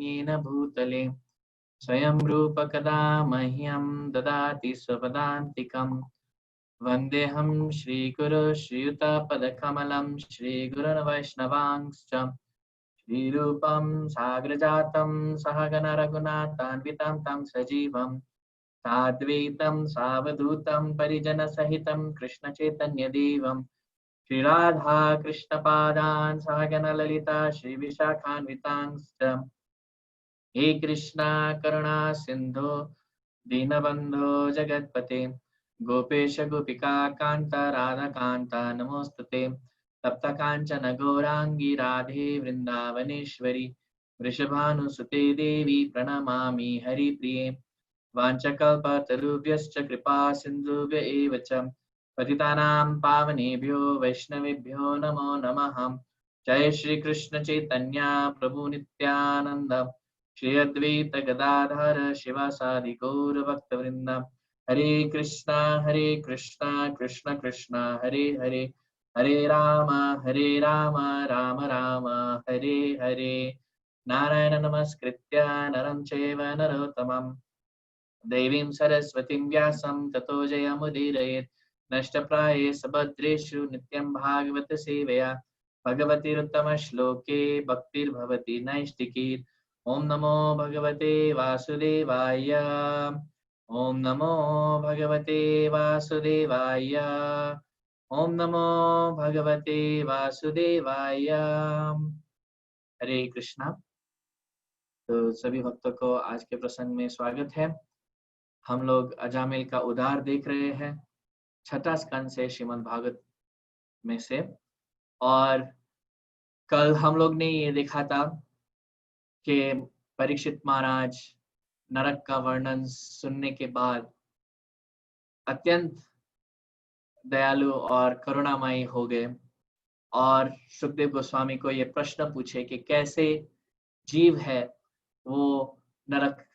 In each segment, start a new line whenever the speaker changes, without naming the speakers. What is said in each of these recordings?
येन भूतले स्वयं रूप कदा मह्यं ददाति स्वपदान्तिकम्। वन्देऽहं श्रीगुरो श्रीयुतपदकमलं श्रीगुरुन् वैष्णवांश्च श्रीरूपं साग्रजातं सहगण रघुनाथान्वितं तं सजीवं साद्वैतं सावधूतं परिजनसहितं कृष्णचैतन्यदेवं श्रीराधा कृष्णपादान् सहगण ललिता श्रीविशाखान्वितांश्च। हे कृष्णा करुणा सिन्धो दीनबन्धो जगत्पते गोपेश गोपिका कान्त राधाकान्त नमोस्तुते। तप्त काञ्चन गौरांगी राधे वृन्दावनेश्वरी वृषभानुसुते देवी प्रणमामि हरिप्रिये। वाञ्छकल्पतरुभ्यश्च कृपा सिन्धुभ्य एव च पतितानां पावनेभ्यो वैष्णवेभ्यो नमो नमः। जय श्री कृष्ण चैतन्य प्रभु नित्यानंद श्री अद्वैत गदाधर शिवासादि गौर भक्तवृंद। हरे कृष्णा कृष्ण कृष्ण हरे हरे हरे राम राम राम हरे हरे। नारायण नमस्कृत्य नरं चैव नरोत्तमं देवीं सरस्वतीं व्यासं ततो जयमुदीरयेत्। नष्टप्रायेषु भद्रेषु नित्यं भागवत सेवया भगवतीरुत्तम श्लोके भक्तिर्भवति नैष्टिकी। ओम नमो भगवते वासुदेवाय ओम नमो भगवते वासुदेवाय ओम नमो भगवते वासुदेवाय। हरे कृष्णा। तो सभी भक्तों को आज के प्रसंग में स्वागत है। हम लोग अजामिल का उद्धार देख रहे हैं, छठा स्कंद से श्रीमद् भागवत में से। और कल हम लोग ने ये देखा था कि परीक्षित महाराज नरक का वर्णन सुनने के बाद अत्यंत दयालु और करुणामयी हो गए और सुखदेव गोस्वामी को ये प्रश्न पूछे कि कैसे जीव है वो नरक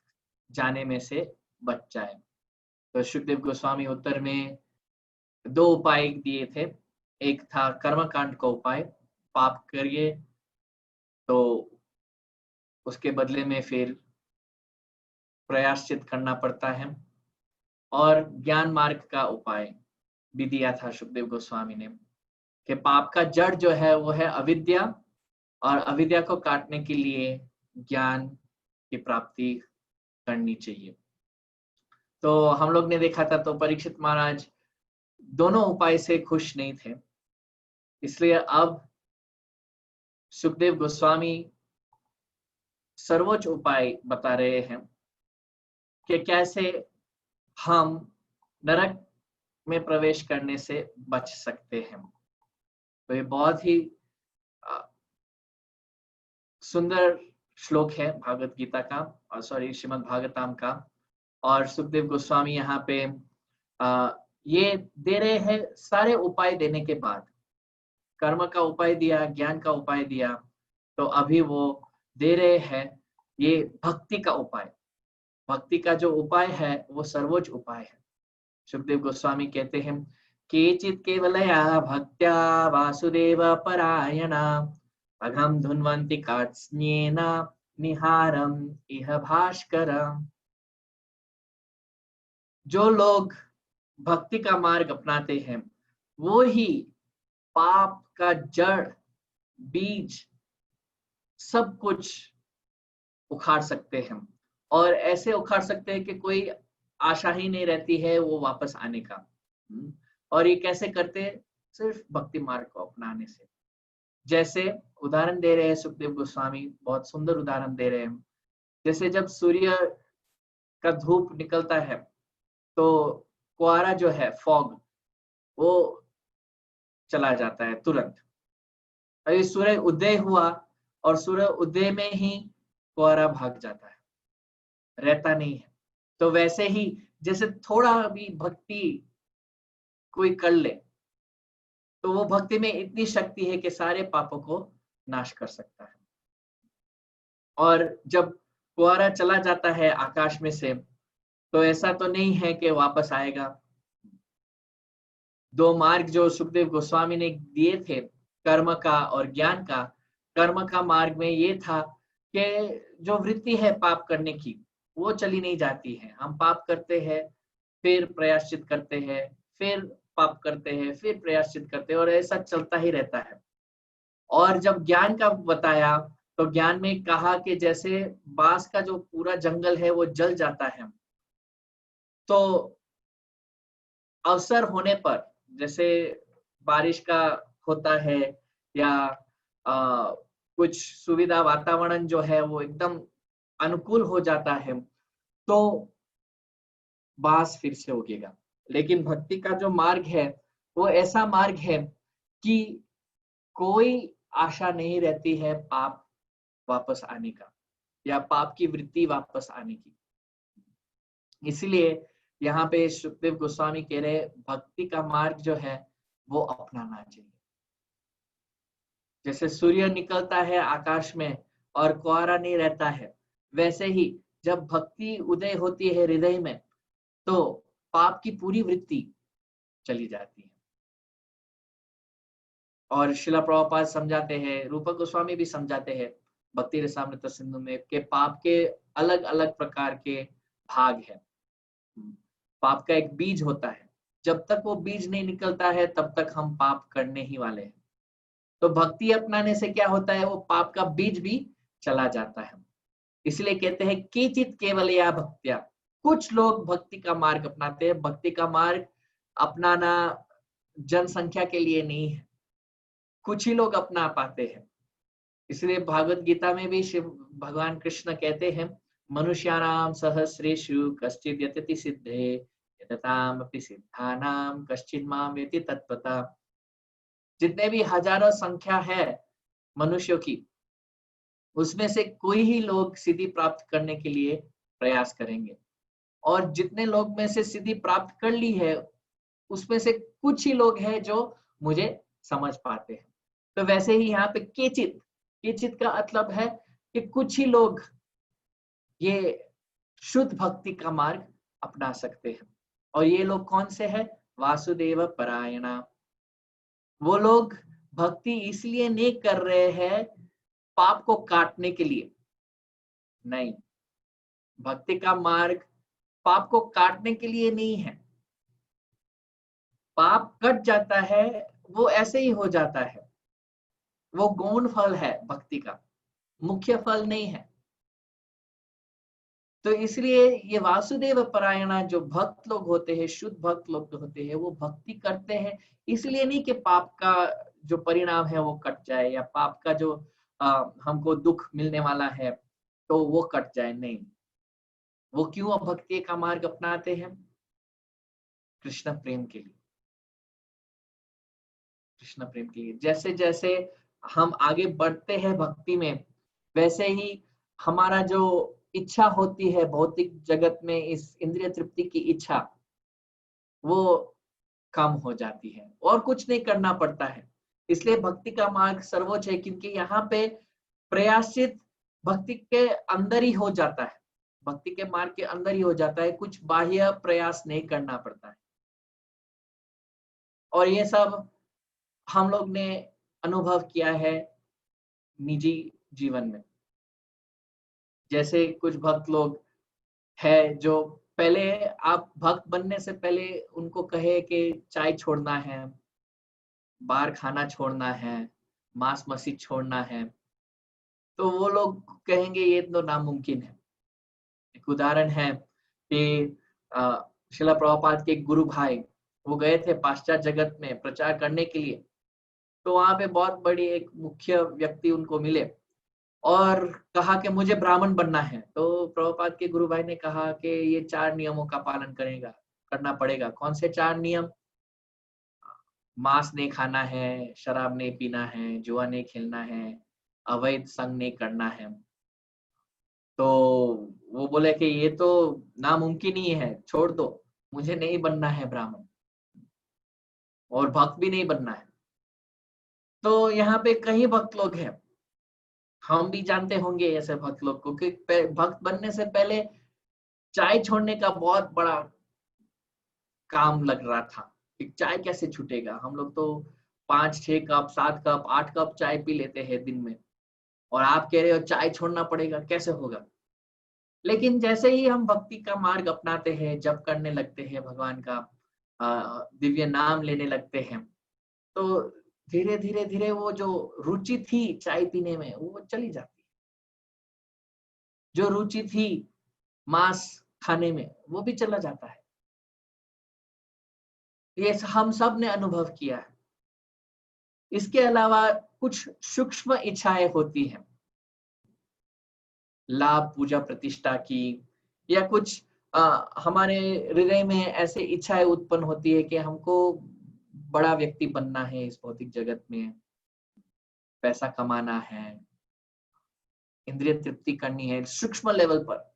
जाने में से बच जाए। तो सुखदेव गोस्वामी उत्तर में दो उपाय दिए थे। एक था कर्मकांड का उपाय, पाप करिए तो उसके बदले में फिर प्रायश्चित करना पड़ता है, और ज्ञान मार्ग का उपाय भी दिया था सुखदेव गोस्वामी ने कि पाप का जड़ जो है वो है अविद्या, और अविद्या को काटने के लिए ज्ञान की प्राप्ति करनी चाहिए। तो हम लोग ने देखा था, तो परीक्षित महाराज दोनों उपाय से खुश नहीं थे, इसलिए अब सुखदेव गोस्वामी सर्वोच्च उपाय बता रहे हैं कि कैसे हम नरक में प्रवेश करने से बच सकते हैं। तो ये बहुत ही सुंदर श्लोक है भागवत गीता का, और श्रीमद् भागवतम का। और सुखदेव गोस्वामी यहाँ पे ये दे रहे हैं सारे उपाय देने के बाद, कर्म का उपाय दिया, ज्ञान का उपाय दिया, तो अभी वो दे रहे हैं ये भक्ति का उपाय। भक्ति का जो उपाय है वो सर्वोच्च उपाय है। सुखदेव गोस्वामी कहते हैं, केचित् केवलया भक्त्या वासुदेव परायणा अघं धुन्वन्ति कात्स्न्येन निहारम् इह भास्करम्। जो लोग भक्ति का मार्ग अपनाते हैं वो ही पाप का जड़, बीज, सब कुछ उखाड़ सकते हैं, और ऐसे उखाड़ सकते हैं कि कोई आशा ही नहीं रहती है वो वापस आने का। और ये कैसे करते हैं? सिर्फ भक्ति मार्ग को अपनाने से। जैसे उदाहरण दे रहे हैं सुखदेव गोस्वामी, बहुत सुंदर उदाहरण दे रहे हैं। जैसे जब सूर्य का धूप निकलता है तो कुआरा जो है, फॉग, वो चला जाता है तुरंत। अभी सूर्य उदय हुआ और सूर्य उदय में ही कुआरा भाग जाता है, रहता नहीं है। तो वैसे ही जैसे थोड़ा भी भक्ति कोई कर ले तो वो भक्ति में इतनी शक्ति है कि सारे पापों को नाश कर सकता है। और जब कुआरा चला जाता है आकाश में से, तो ऐसा तो नहीं है कि वापस आएगा। दो मार्ग जो सुखदेव गोस्वामी ने दिए थे, कर्म का और ज्ञान का। कर्म का मार्ग में ये था कि जो वृत्ति है पाप करने की वो चली नहीं जाती है। हम पाप करते हैं, फिर प्रायश्चित करते हैं, फिर पाप करते हैं, फिर प्रायश्चित करते हैं, और ऐसा चलता ही रहता है। और जब ज्ञान का बताया तो ज्ञान में कहा कि जैसे बांस का जो पूरा जंगल है वो जल जाता है, तो अवसर होने पर, जैसे बारिश का होता है या कुछ सुविधा वातावरण जो है वो एकदम अनुकूल हो जाता है, तो बांस फिर से उगेगा। लेकिन भक्ति का जो मार्ग है वो ऐसा मार्ग है कि कोई आशा नहीं रहती है पाप वापस आने का या पाप की वृत्ति वापस आने की। इसलिए यहाँ पे सुखदेव गोस्वामी कह रहे भक्ति का मार्ग जो है वो अपनाना चाहिए। जैसे सूर्य निकलता है आकाश में और कुआरा नहीं रहता है, वैसे ही जब भक्ति उदय होती है हृदय में तो पाप की पूरी वृत्ति चली जाती है। और शिला प्रभुपाद समझाते हैं, रूपक गोस्वामी भी समझाते हैं भक्ति रसामृत सिंधु में कि पाप के अलग अलग प्रकार के भाग हैं। पाप का एक बीज होता है, जब तक वो बीज नहीं निकलता है तब तक हम पाप करने ही वाले हैं। तो भक्ति अपनाने से क्या होता है, वो पाप का बीज भी चला जाता है। इसलिए कहते हैं केचित केवल या भक्त्या, कुछ लोग भक्ति का मार्ग अपनाते हैं। भक्ति का मार्ग अपनाना जनसंख्या के लिए नहीं है, कुछ ही लोग अपना पाते हैं। इसलिए भागवत गीता में भी शिव भगवान कृष्ण कहते हैं मनुष्याणाम सहस्रेषु कश्चित् यतति सिद्धे यततामपि सिद्धानाम कश्चित् माम वेति तत्वता। जितने भी हजारों संख्या है मनुष्यों की, उसमें से कोई ही लोग सिद्धि प्राप्त करने के लिए प्रयास करेंगे, और जितने लोग में से सिद्धि प्राप्त कर ली है उसमें से कुछ ही लोग हैं जो मुझे समझ पाते हैं। तो वैसे ही यहाँ पे केचित, केचित का मतलब है कि कुछ ही लोग ये शुद्ध भक्ति का मार्ग अपना सकते हैं। और ये लोग कौन से हैं? वासुदेव परायणा। वो लोग भक्ति इसलिए नहीं कर रहे हैं पाप को काटने के लिए, नहीं, भक्ति का मार्ग पाप को काटने के लिए नहीं है। पाप कट जाता है, वो ऐसे ही हो जाता है, वो गौण फल है भक्ति का, मुख्य फल नहीं है। तो इसलिए ये वासुदेव परायणा जो भक्त लोग होते हैं, शुद्ध भक्त लोग होते हैं, वो भक्ति करते हैं इसलिए नहीं कि पाप का जो परिणाम है वो कट जाए या पाप का जो हमको दुख मिलने वाला है तो वो कट जाए, नहीं। वो क्यों भक्ति का मार्ग अपनाते हैं? कृष्ण प्रेम के लिए, कृष्ण प्रेम के लिए। जैसे जैसे हम आगे बढ़ते हैं भक्ति में, वैसे ही हमारा जो इच्छा होती है भौतिक जगत में, इस इंद्रिय तृप्ति की इच्छा, वो कम हो जाती है और कुछ नहीं करना पड़ता है। इसलिए भक्ति का मार्ग सर्वोच्च है, क्योंकि यहाँ पे प्रयासित भक्ति के अंदर ही हो जाता है, भक्ति के मार्ग के अंदर ही हो जाता है, कुछ बाह्य प्रयास नहीं करना पड़ता है। और ये सब हम लोग ने अनुभव किया है निजी जीवन में। जैसे कुछ भक्त लोग है जो पहले, आप भक्त बनने से पहले उनको कहे कि चाय छोड़ना है, बाहर खाना छोड़ना है, मांस मछली छोड़ना है, तो वो लोग कहेंगे ये तो नामुमकिन है। एक उदाहरण है कि शिला प्रभुपाद के गुरु भाई, वो गए थे पाश्चात्य जगत में प्रचार करने के लिए। तो वहां पे बहुत बड़ी एक मुख्य व्यक्ति उनको मिले और कहा कि मुझे ब्राह्मण बनना है। तो प्रभुपाद के गुरु भाई ने कहा कि ये 4 नियमों का पालन करना पड़ेगा। कौन से 4 नियम? मांस नहीं खाना है, शराब नहीं पीना है, जुआ नहीं खेलना है, अवैध संग नहीं करना है। तो वो बोले कि ये तो नामुमकिन ही है, छोड़ दो, मुझे नहीं बनना है ब्राह्मण और भक्त भी नहीं बनना है। तो यहाँ पे कई भक्त लोग हैं, हम भी जानते होंगे ऐसे भक्त लोग को, कि भक्त बनने से पहले चाय छोड़ने का बहुत बड़ा काम लग रहा था कि चाय कैसे छूटेगा। हम लोग तो 5-6 कप, 7 कप, 8 कप चाय पी लेते हैं दिन में। और आप कह रहे हो चाय छोड़ना पड़ेगा, कैसे होगा? लेकिन जैसे ही हम भक्ति का मार्ग अपनाते हैं, जप करने लगते हैं, भगवान का दिव्य नाम लेने लगते हैं, तो धीरे धीरे धीरे वो जो रुचि थी चाय पीने में वो चली जाती है। जो रुचि थी मांस खाने में वो भी चला जाता है। ये हम सब ने अनुभव किया है। इसके अलावा कुछ सूक्ष्म इच्छाएं होती हैं, लाभ, पूजा, प्रतिष्ठा की, या कुछ हमारे हृदय में ऐसे इच्छाएं उत्पन्न होती है कि हमको बड़ा व्यक्ति बनना है इस भौतिक जगत में, पैसा कमाना है, इंद्रिय तृप्ति करनी है सूक्ष्म लेवल पर।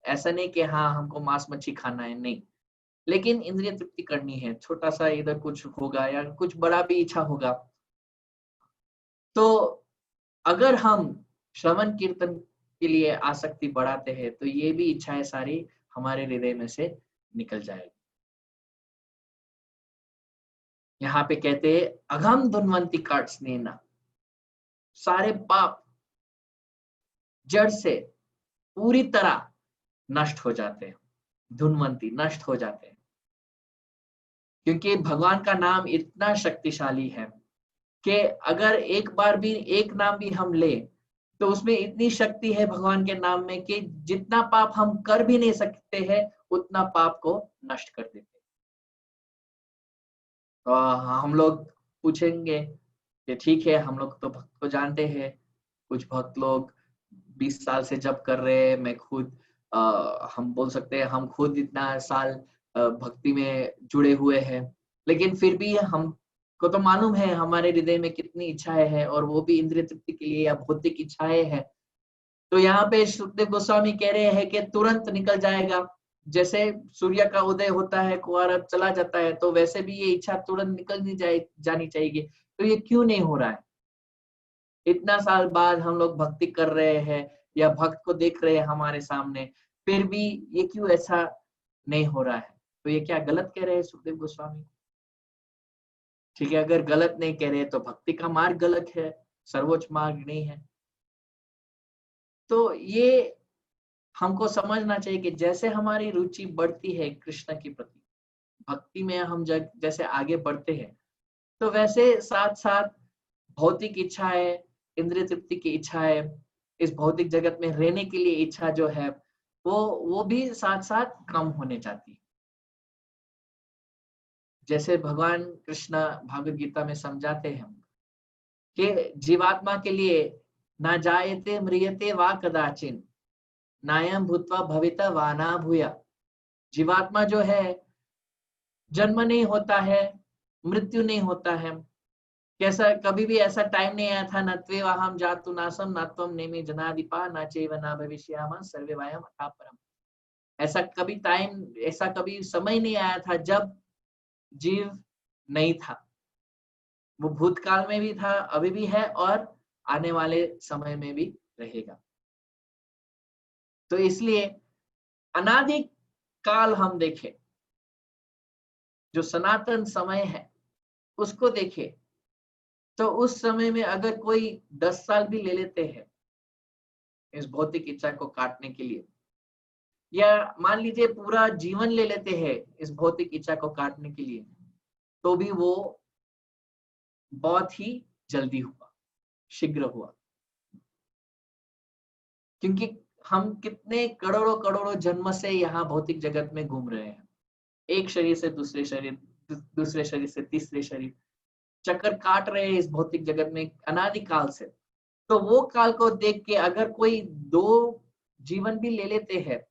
ऐसा नहीं कि हाँ हमको मांस मच्छी खाना है, नहीं, लेकिन इंद्रिय तृप्ति करनी है, छोटा सा इधर कुछ होगा या कुछ बड़ा भी इच्छा होगा। तो अगर हम श्रवण कीर्तन के लिए आसक्ति बढ़ाते हैं तो ये भी इच्छाएं सारी हमारे हृदय में से निकल जाएगी। यहाँ पे कहते हैं अघम धुन्वंती कार्त्स्नेना, सारे पाप जड़ से पूरी तरह नष्ट हो जाते हैं, धुन्वंती नष्ट हो जाते हैं, क्योंकि भगवान का नाम इतना शक्तिशाली है कि अगर एक बार भी एक नाम भी हम ले तो उसमें इतनी शक्ति है भगवान के नाम में कि जितना पाप हम कर भी नहीं सकते हैं उतना पाप को नष्ट कर देते हैं। तो हम लोग पूछेंगे कि ठीक है, हम लोग तो भक्त को जानते हैं, कुछ भक्त लोग 20 साल से जप कर रहे हैं, मैं खुद हम बोल सकते हैं हम खुद इतना साल भक्ति में जुड़े हुए हैं, लेकिन फिर भी हमको तो मालूम है हमारे हृदय में कितनी इच्छाएं हैं, और वो भी इंद्रिय तृप्ति के लिए या भौतिक इच्छाएं हैं। तो यहाँ पे सुखदेव गोस्वामी कह रहे हैं कि तुरंत निकल जाएगा, जैसे सूर्य का उदय होता है, कुआरा चला जाता है, तो वैसे भी ये इच्छा तुरंत निकल नहीं जानी चाहिए। तो ये क्यों नहीं हो रहा है? इतना साल बाद हम लोग भक्ति कर रहे हैं या भक्त को देख रहे हैं हमारे सामने, फिर भी ये क्यों ऐसा नहीं हो रहा है? तो ये क्या गलत कह रहे हैं सुखदेव गोस्वामी? ठीक है, अगर गलत नहीं कह रहे तो भक्ति का मार्ग गलत है, सर्वोच्च मार्ग नहीं है। तो ये हमको समझना चाहिए कि जैसे हमारी रुचि बढ़ती है कृष्ण के प्रति, भक्ति में हम जैसे आगे बढ़ते हैं, तो वैसे साथ साथ भौतिक इच्छाएं, इंद्रिय तृप्ति की इच्छाएं, इस भौतिक जगत में रहने के लिए इच्छा जो है वो भी साथ साथ कम होने जाती है। जैसे भगवान कृष्ण भागवत गीता में समझाते हैं कि जीवात्मा के लिए ना जायते म्रियते वा कदाचिन नायम भूत्वा भविता वा ना भूया। जीवात्मा जो है जन्म नहीं होता है, मृत्यु नहीं होता है। कैसा कभी भी ऐसा टाइम नहीं आया था, न त्वेवाहम जातु नासम न त्वम नेमि जनाधिपा न चैव न भविष्यामः सर्वे वयम् अतः परम। ऐसा कभी समय नहीं आया था जब जीव नहीं था। वो भूतकाल में भी था, अभी भी है, और आने वाले समय में भी रहेगा। तो इसलिए अनादि काल हम देखें, जो सनातन समय है उसको देखें, तो उस समय में अगर कोई 10 साल भी ले लेते हैं इस भौतिक इच्छा को काटने के लिए, या मान लीजिए पूरा जीवन ले लेते हैं इस भौतिक इच्छा को काटने के लिए, तो भी वो बहुत ही जल्दी हुआ, शीघ्र हुआ। क्योंकि हम कितने करोड़ों करोड़ों जन्म से यहाँ भौतिक जगत में घूम रहे हैं, एक शरीर से दूसरे शरीर, दूसरे शरीर से तीसरे शरीर, चक्कर काट रहे हैं इस भौतिक जगत में अनादि काल से। तो वो काल को देख के अगर कोई 2 जीवन भी ले लेते हैं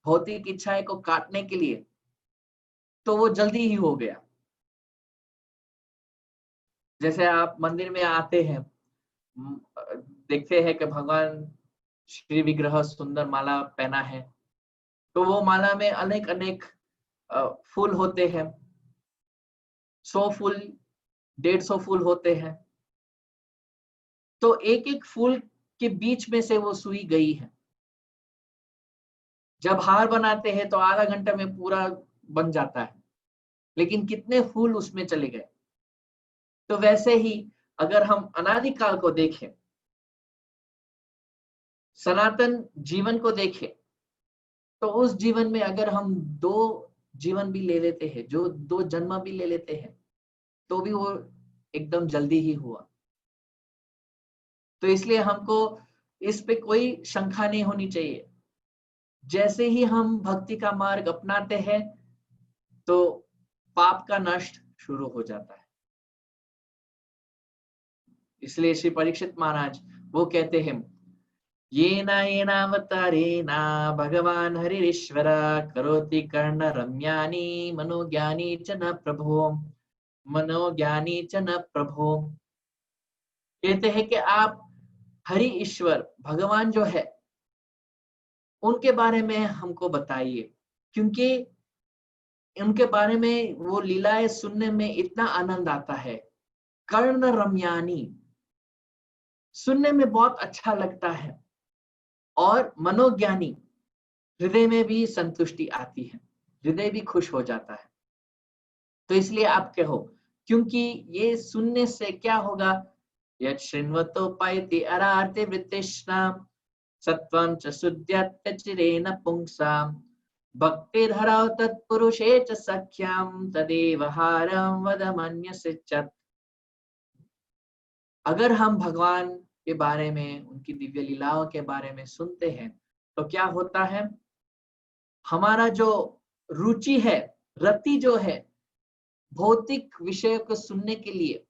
भौतिक इच्छाएं को काटने के लिए, तो वो जल्दी ही हो गया। जैसे आप मंदिर में आते हैं, देखते हैं कि भगवान श्री विग्रह सुंदर माला पहना है, तो वो माला में अनेक अनेक फूल होते हैं, 100 फूल, 150 फूल होते हैं। तो एक एक फूल के बीच में से वो सुई गई है। जब हार बनाते हैं तो आधा घंटा में पूरा बन जाता है, लेकिन कितने फूल उसमें चले गए। तो वैसे ही अगर हम अनादिकाल को देखें, सनातन जीवन को देखें, तो उस जीवन में अगर हम 2 जीवन भी ले लेते हैं, जो 2 जन्म भी ले लेते हैं, तो भी वो एकदम जल्दी ही हुआ। तो इसलिए हमको इस पे कोई शंका नहीं होनी चाहिए। जैसे ही हम भक्ति का मार्ग अपनाते हैं, तो पाप का नष्ट शुरू हो जाता है। इसलिए श्री परीक्षित महाराज वो कहते हैं, येनावतारेण भगवान हरिरीश्वर करोति कर्ण रम्यानि मनोज्ञानी च न प्रभो, मनोज्ञानी च न प्रभो। कहते हैं कि आप हरि ईश्वर भगवान जो है उनके बारे में हमको बताइए, क्योंकि उनके बारे में वो लीलाएं सुनने में इतना आनंद आता है। कर्ण रम्यानी, सुनने में बहुत अच्छा लगता है, और मनोज्ञानी, हृदय में भी संतुष्टि आती है, हृदय भी खुश हो जाता है। तो इसलिए आप कहो, क्योंकि ये सुनने से क्या होगा, यत् शृण्वतो पायति अरार्ते वृत्तिष्णाम सत्वं च शुद्ध्यत्यचिरेण पुंसाम भक्तिर्हरौ तत्पुरुषे च सख्याम तदेव हारं वदमन्यसिच्यत्। अगर हम भगवान के बारे में, उनकी दिव्य लीलाओं के बारे में सुनते हैं, तो क्या होता है, हमारा जो रुचि है, रति जो है भौतिक विषयों को सुनने के लिए,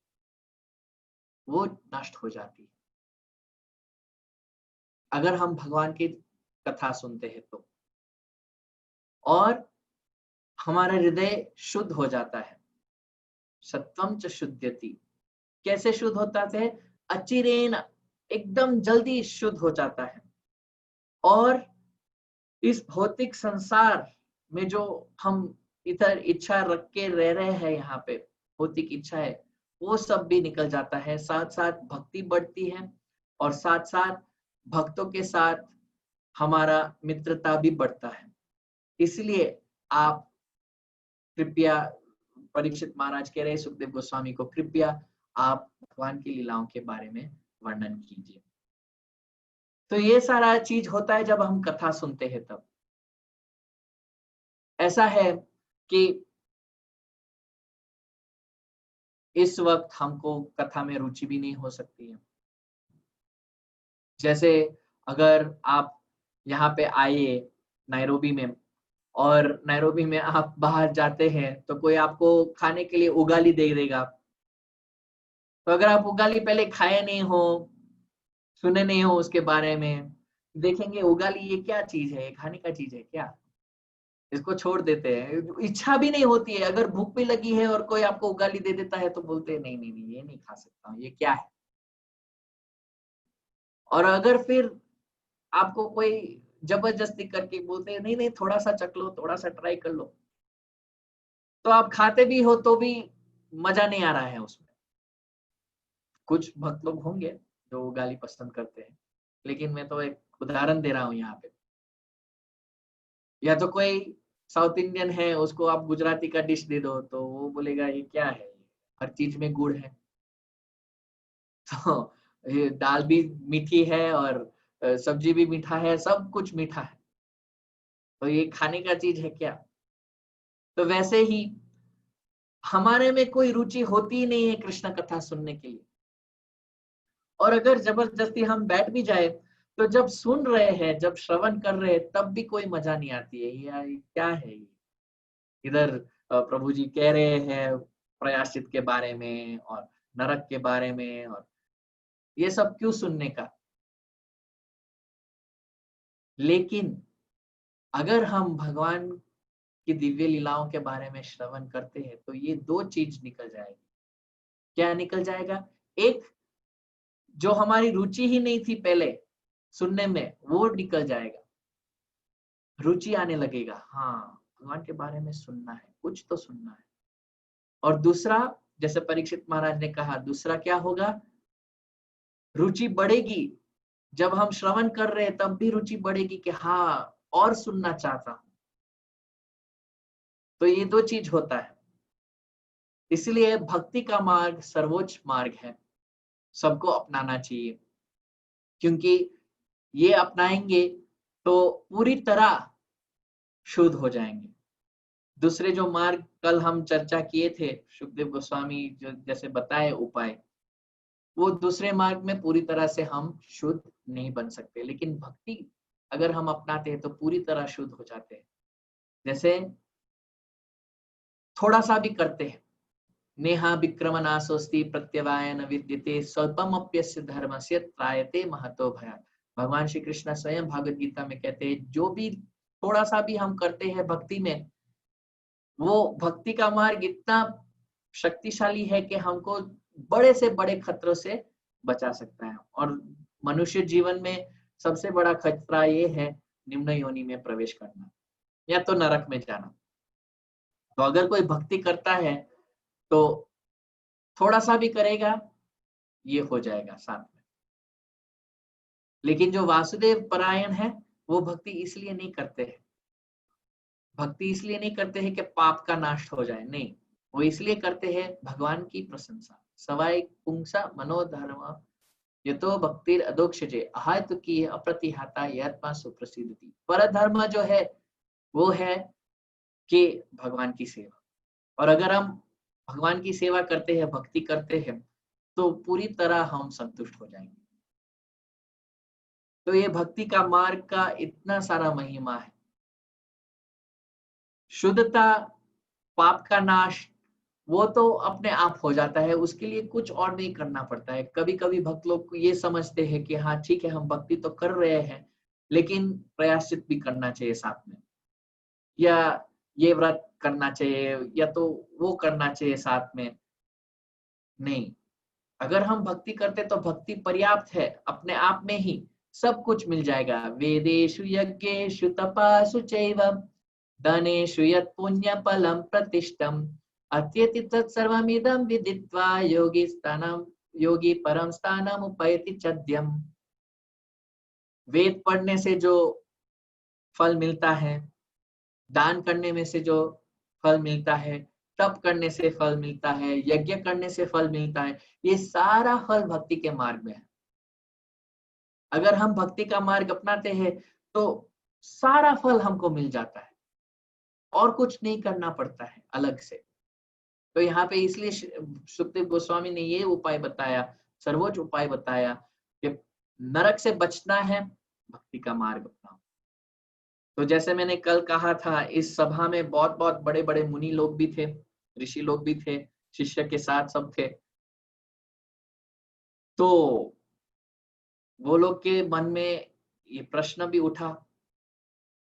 वो नष्ट हो जाती है अगर हम भगवान की कथा सुनते हैं तो। और हमारा हृदय शुद्ध हो जाता है। सत्वम च शुद्ध्यति, कैसे शुद्ध होता है, अचिरेण, एकदम जल्दी शुद्ध हो जाता है। और इस भौतिक संसार में जो हम इधर इच्छा रख के रह रहे हैं, यहाँ पे भौतिक इच्छा है, वो सब भी निकल जाता है। साथ साथ भक्ति बढ़ती है, और साथ साथ भक्तों के साथ हमारा मित्रता भी बढ़ता है। इसलिए आप कृपया, परीक्षित महाराज कह रहे सुखदेव गोस्वामी को, कृपया आप भगवान की लीलाओं के बारे में वर्णन कीजिए। तो ये सारा चीज होता है जब हम कथा सुनते हैं तब। ऐसा है कि इस वक्त हमको कथा में रुचि भी नहीं हो सकती है। जैसे अगर आप यहाँ पे आए नैरोबी में, और नैरोबी में आप बाहर जाते हैं, तो कोई आपको खाने के लिए उगाली दे देगा। तो अगर आप उगाली पहले खाए नहीं हो, सुने नहीं हो उसके बारे में, देखेंगे उगाली ये क्या चीज है, ये खाने का चीज है क्या, इसको छोड़ देते हैं। इच्छा भी नहीं होती है। अगर भूख भी लगी है और कोई आपको उगाली दे देता है, तो बोलते हैं नहीं नहीं नहीं, ये नहीं खा सकता हूँ, ये क्या है। और अगर फिर आपको कोई जबरदस्ती करके बोलते हैं नहीं नहीं, थोड़ा सा चख लो, थोड़ा सा ट्राई कर लो, तो आप खाते भी हो तो भी मजा नहीं आ रहा है उसमें। कुछ भक्त लोग होंगे जो गाली पसंद करते हैं, लेकिन मैं तो एक उदाहरण दे रहा हूँ यहाँ पे। या तो कोई साउथ इंडियन है, उसको आप गुजराती का डिश दे दो, तो वो बोलेगा ये क्या है, हर चीज में गुड़ है। तो ये दाल भी मीठी है, और सब्जी भी मीठा है, सब कुछ मीठा है, तो ये खाने का चीज है क्या। तो वैसे ही हमारे में कोई रुचि होती ही नहीं है कृष्ण कथा सुनने के लिए। और अगर जबरदस्ती हम बैठ भी जाए, तो जब सुन रहे हैं, जब श्रवण कर रहे हैं, तब भी कोई मजा नहीं आती है। ये क्या है ये, इधर प्रभु जी कह रहे हैं प्रायश्चित के बारे में और नरक के बारे में, और ये सब क्यों सुनने का। लेकिन अगर हम भगवान की दिव्य लीलाओं के बारे में श्रवण करते हैं, तो ये 2 चीज निकल जाएगी। क्या निकल जाएगा, एक, जो हमारी रुचि ही नहीं थी पहले सुनने में, वो निकल जाएगा, रुचि आने लगेगा, हाँ भगवान के बारे में सुनना है, कुछ तो सुनना है। और दूसरा, जैसे परीक्षित महाराज ने कहा, दूसरा क्या होगा, रुचि बढ़ेगी। जब हम श्रवण कर रहे हैं तब भी रुचि बढ़ेगी कि हाँ और सुनना चाहता हूं। तो ये 2 चीज होता है। इसलिए भक्ति का मार्ग सर्वोच्च मार्ग है। सबको अपनाना चाहिए, क्योंकि ये अपनाएंगे तो पूरी तरह शुद्ध हो जाएंगे। दूसरे जो मार्ग कल हम चर्चा किए थे, सुखदेव गोस्वामी जो जैसे बताए उपाय, वो दूसरे मार्ग में पूरी तरह से हम शुद्ध नहीं बन सकते, लेकिन भक्ति अगर हम अपनाते हैं तो पूरी तरह शुद्ध हो जाते हैं। जैसे थोड़ा सा भी करते हैं, नेहा विक्रम नाशोस्ति प्रत्यवायन विद्यते स्वल्पमप्यस्य धर्मस्य त्रायते महतो भयात्। भगवान श्री कृष्ण स्वयं भागवत गीता में कहते हैं, जो भी थोड़ा सा भी हम करते हैं भक्ति में, वो भक्ति का मार्ग इतना शक्तिशाली है कि हमको बड़े से बड़े खतरों से बचा सकता है। और मनुष्य जीवन में सबसे बड़ा खतरा ये है निम्न योनि में प्रवेश करना या तो नरक में जाना। तो अगर कोई भक्ति करता है तो थोड़ा सा भी करेगा, ये हो जाएगा साथ में। लेकिन जो वासुदेव परायण है, वो भक्ति इसलिए नहीं करते हैं, भक्ति इसलिए नहीं करते हैं कि पाप का नाश हो जाए, नहीं, वो इसलिए करते हैं भगवान की प्रशंसा। सवाई पुंसा मनोधर्म यतो भक्तिर अदोक्षजे अहातु की अप्रतिहाता यत्मा सुप्रसिद्धि। परधर्म जो है वो है कि भगवान की सेवा, और अगर हम भगवान की सेवा करते हैं, भक्ति करते हैं, तो पूरी तरह हम संतुष्ट हो जाएंगे। तो ये भक्ति का मार्ग का इतना सारा महिमा है। शुद्धता, पाप का नाश, वो तो अपने आप हो जाता है, उसके लिए कुछ और नहीं करना पड़ता है। कभी कभी भक्त लोग ये समझते हैं कि हाँ ठीक है, हम भक्ति तो कर रहे हैं, लेकिन प्रायश्चित भी करना चाहिए साथ में, या ये व्रत करना चाहिए, या तो वो करना चाहिए साथ में। नहीं, अगर हम भक्ति करते तो भक्ति पर्याप्त है, अपने आप में ही सब कुछ मिल जाएगा। वेदेषु यज्ञेषु तपासु चैव धनेषु यत् पुण्य फलम प्रतिष्ठम अत्यति तत्सर्वमिदं विदित्वा योगी परम स्थानम उपैति चद्यम। वेद पढ़ने से जो फल मिलता है, दान करने में से जो फल मिलता है, तप करने से फल मिलता है, यज्ञ करने से फल मिलता है, ये सारा फल भक्ति के मार्ग में है। अगर हम भक्ति का मार्ग अपनाते हैं तो सारा फल हमको मिल जाता है, और कुछ नहीं करना पड़ता है अलग से। तो यहाँ पे इसलिए सुखदेव गोस्वामी ने ये उपाय बताया, सर्वोच्च उपाय बताया कि नरक से बचना है, भक्ति का मार्ग अपनाओ। तो जैसे मैंने कल कहा था, इस सभा में बहुत बहुत बड़े बड़े मुनि लोग भी थे, ऋषि लोग भी थे, शिष्य के साथ सब थे। तो वो लोग के मन में ये प्रश्न भी उठा,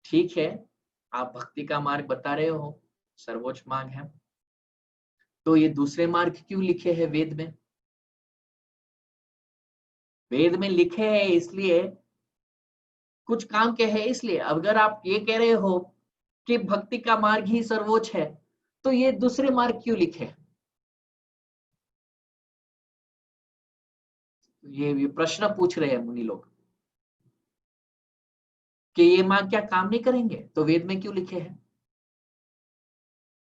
ठीक है आप भक्ति का मार्ग बता रहे हो, सर्वोच्च मार्ग है, तो ये दूसरे मार्ग क्यों लिखे हैं वेद में? वेद में लिखे हैं इसलिए, कुछ काम के है इसलिए। अगर आप ये कह रहे हो कि भक्ति का मार्ग ही सर्वोच्च है, तो ये दूसरे मार्ग क्यों लिखे? ये प्रश्न पूछ रहे हैं मुनि लोग कि ये मार्ग क्या काम नहीं करेंगे, तो वेद में क्यों लिखे हैं?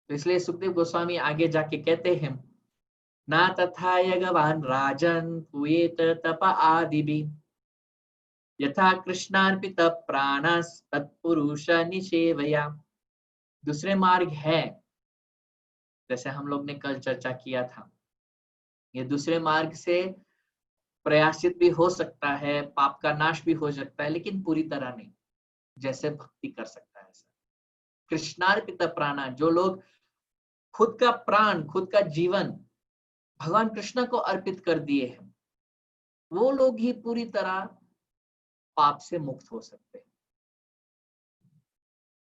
तो इसलिए सुखदेव गोस्वामी आगे जाके कहते हैं, ना तथा यगवान राजन पुएत तप आदि भी यथा कृष्णार्पित प्राणस तत्पुरुष निषेवया। दूसरे मार्ग है, जैसे हम लोग ने कल चर्चा किया था, ये दूसरे मार्ग से प्रयासित भी हो सकता है, पाप का नाश भी हो सकता है, लेकिन पूरी तरह नहीं, जैसे भक्ति कर सकता है। कृष्णार्पित प्राणा, जो लोग खुद का प्राण, खुद का जीवन भगवान कृष्ण को अर्पित कर दिए हैं, वो लोग ही पूरी तरह पाप से मुक्त हो सकते हैं।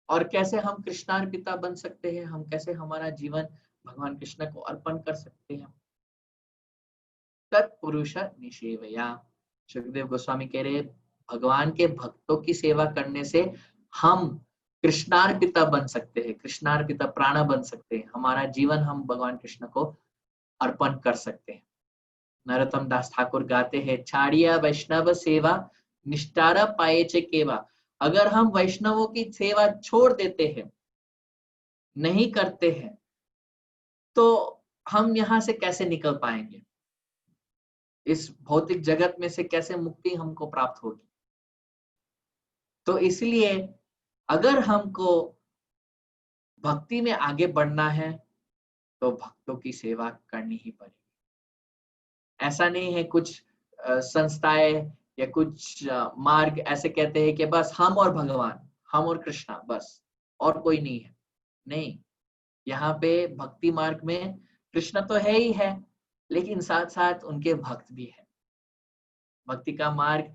और कैसे हम कृष्णार्पिता बन सकते हैं, हम कैसे हमारा जीवन भगवान कृष्ण को अर्पण कर सकते हैं? तत्पुरुष निषेवया। सुखदेव गोस्वामी कह रहे, भगवान के भक्तों की सेवा करने से हम कृष्णार्पिता बन सकते हैं, कृष्णार्पिता प्राण बन सकते हैं, हमारा जीवन हम भगवान कृष्ण को अर्पण कर सकते हैं। नरोत्तम दास ठाकुर गाते हैं, छाड़िया वैष्णव सेवा निष्ठारा पाए चे केवा। अगर हम वैष्णवों की सेवा छोड़ देते हैं, नहीं करते हैं, तो हम यहाँ से कैसे निकल पाएंगे? इस भौतिक जगत में से कैसे मुक्ति हमको प्राप्त होगी। तो इसलिए अगर हमको भक्ति में आगे बढ़ना है तो भक्तों की सेवा करनी ही पड़ेगी। ऐसा नहीं है कुछ संस्थाएं या कुछ मार्ग ऐसे कहते हैं कि बस हम और भगवान, हम और कृष्णा बस, और कोई नहीं है। नहीं, यहाँ पे भक्ति मार्ग में कृष्ण तो है ही है, लेकिन साथ साथ उनके भक्त भी है। भक्ति का मार्ग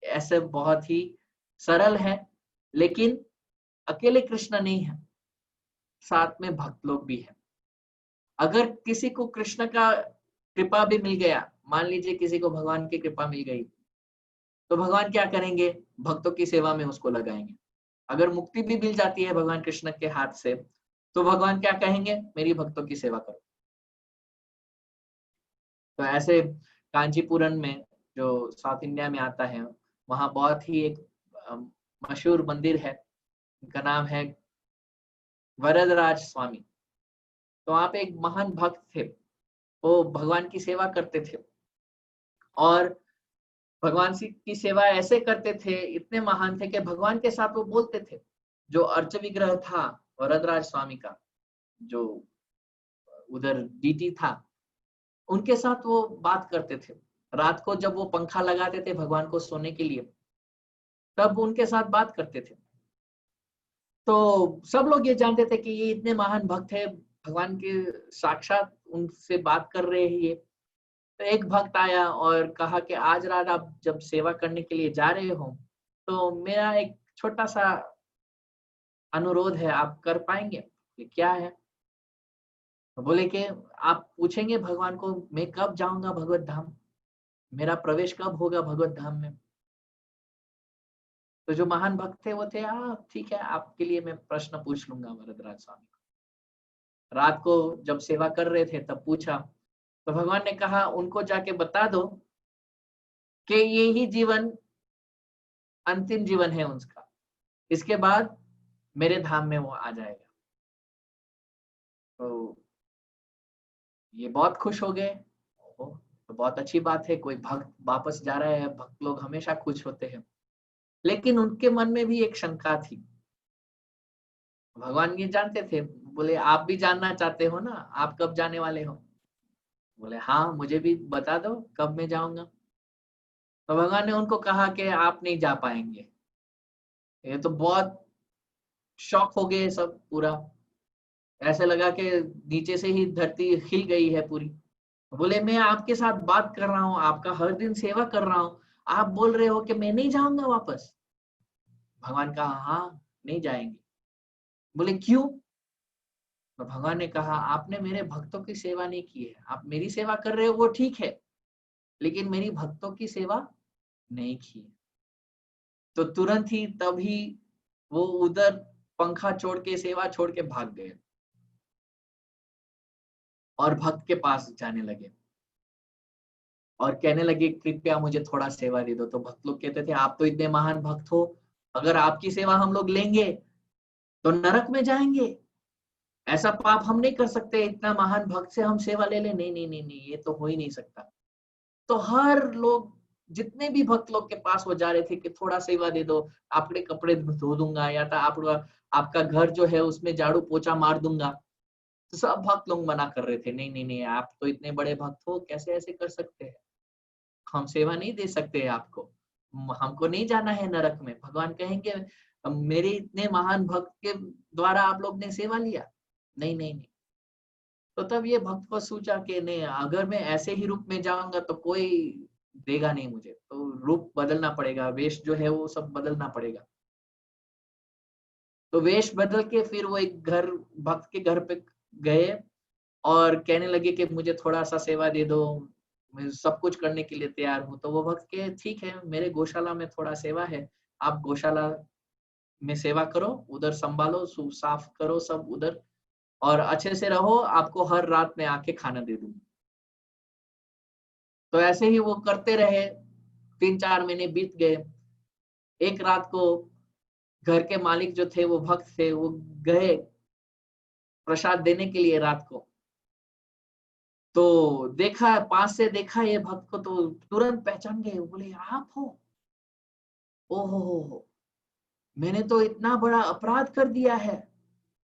ऐसे बहुत ही सरल है, लेकिन अकेले कृष्ण नहीं है, साथ में भक्त लोग भी है। अगर किसी को कृष्ण का कृपा भी मिल गया, मान लीजिए किसी को भगवान की कृपा मिल गई, तो भगवान क्या करेंगे? भक्तों की सेवा में उसको लगाएंगे। अगर मुक्ति भी मिल जाती है भगवान कृष्ण के हाथ से, तो भगवान क्या कहेंगे? मेरी भक्तों की सेवा करो। तो ऐसे कांचीपुरम में जो साउथ इंडिया में आता है, वहाँ बहुत ही एक मशहूर मंदिर है, उनका नाम है वरदराज स्वामी। तो वहाँ पे एक महान भक्त थे, वो भगवान की सेवा करते थे और भगवान की सेवा ऐसे करते थे, इतने महान थे कि भगवान के साथ वो बोलते थे। जो अर्च विग्रह था वरदराज स्वामी का, जो उधर डीटी था, उनके साथ वो बात करते थे। रात को जब वो पंखा लगाते थे भगवान को सोने के लिए, तब उनके साथ बात करते थे। तो सब लोग ये जानते थे कि ये इतने महान भक्त है, भगवान के साक्षात उनसे बात कर रहे हैं ये। तो एक भक्त आया और कहा कि आज रात आप जब सेवा करने के लिए जा रहे हो, तो मेरा एक छोटा सा अनुरोध है, आप कर पाएंगे? ये क्या है? तो बोले कि आप पूछेंगे भगवान को, मैं कब जाऊंगा भगवत धाम, मेरा प्रवेश कब होगा भगवत धाम में। तो जो महान भक्त थे वो थे, ठीक है, आपके लिए मैं प्रश्न पूछ लूंगा वरदराज स्वामी को। रात को जब सेवा कर रहे थे तब पूछा, तो भगवान ने कहा उनको जाके बता दो कि ये ही जीवन अंतिम जीवन है उसका, इसके बाद मेरे धाम में वो आ जाएगा। तो ये बहुत खुश हो गए। ओहो, तो बहुत अच्छी बात है, कोई भक्त वापस जा रहा है, भक्त लोग हमेशा खुश होते हैं। लेकिन उनके मन में भी एक शंका थी। भगवान ये जानते थे, बोले आप भी जानना चाहते हो ना, आप कब जाने वाले हो? बोले हाँ, मुझे भी बता दो कब मैं जाऊंगा। तो भगवान ने उनको कहा कि आप नहीं जा पाएंगे। ये तो बहुत शॉक हो गए सब पूरा, ऐसे लगा कि नीचे से ही धरती हिल गई है पूरी। बोले मैं आपके साथ बात कर रहा हूँ, आपका हर दिन सेवा कर रहा हूँ, आप बोल रहे हो कि मैं नहीं जाऊंगा वापस? भगवान कहा हाँ, नहीं जाएंगे। बोले क्यों? तो भगवान ने कहा आपने मेरे भक्तों की सेवा नहीं की है, आप मेरी सेवा कर रहे हो वो ठीक है, लेकिन मेरी भक्तों की सेवा नहीं की है। तो तुरंत ही तभी वो उधर पंखा छोड़ के, सेवा छोड़ के भाग गए और भक्त के पास जाने लगे और कहने लगे कृपया मुझे थोड़ा सेवा दे दो। तो भक्त लोग कहते थे आप तो इतने महान भक्त हो, अगर आपकी सेवा हम लोग लेंगे तो नरक में जाएंगे, ऐसा पाप हम नहीं कर सकते, इतना महान भक्त से हम सेवा ले ले। नहीं नहीं नहीं नहीं, ये तो हो ही नहीं सकता। तो हर लोग, जितने भी भक्त लोग के पास वो जा रहे थे कि थोड़ा सेवा दे दो, आपके कपड़े धो दूंगा, या तो आपका घर जो है उसमें झाड़ू पोछा मार दूंगा, तो सब भक्त लोग मना कर रहे थे, नहीं नहीं नहीं, आप तो इतने बड़े भक्त हो, कैसे ऐसे कर सकते हैं, हम सेवा नहीं दे सकते आपको, हमको नहीं जाना है नरक में। भगवान कहेंगे मेरे इतने महान भक्त के द्वारा आप लोग ने सेवा लिया, नहीं नहीं नहीं। तो तब ये भक्त को सोचा कि नहीं, अगर मैं ऐसे ही रूप में जाऊंगा तो कोई देगा नहीं मुझे, तो रूप बदलना पड़ेगा, वेश जो है वो सब बदलना पड़ेगा। तो वेश बदल के फिर वो एक घर, भक्त के घर पे गए और कहने लगे कि मुझे थोड़ा सा सेवा दे दो, मैं सब कुछ करने के लिए तैयार हूँ। तो वो भक्त के ठीक है, मेरे गौशाला में थोड़ा सेवा है, आप गौशाला में सेवा करो, उधर संभालो, साफ करो सब उधर, और अच्छे से रहो, आपको हर रात में आके खाना दे दूंगा। तो ऐसे ही वो करते रहे, 3-4 महीने बीत गए। एक रात को घर के मालिक जो थे, वो भक्त थे, वो गए प्रसाद देने के लिए रात को। तो देखा, पास से देखा ये भक्त को तो तुरंत पहचान गए, बोले आप हो? ओहो हो, मैंने तो इतना बड़ा अपराध कर दिया है,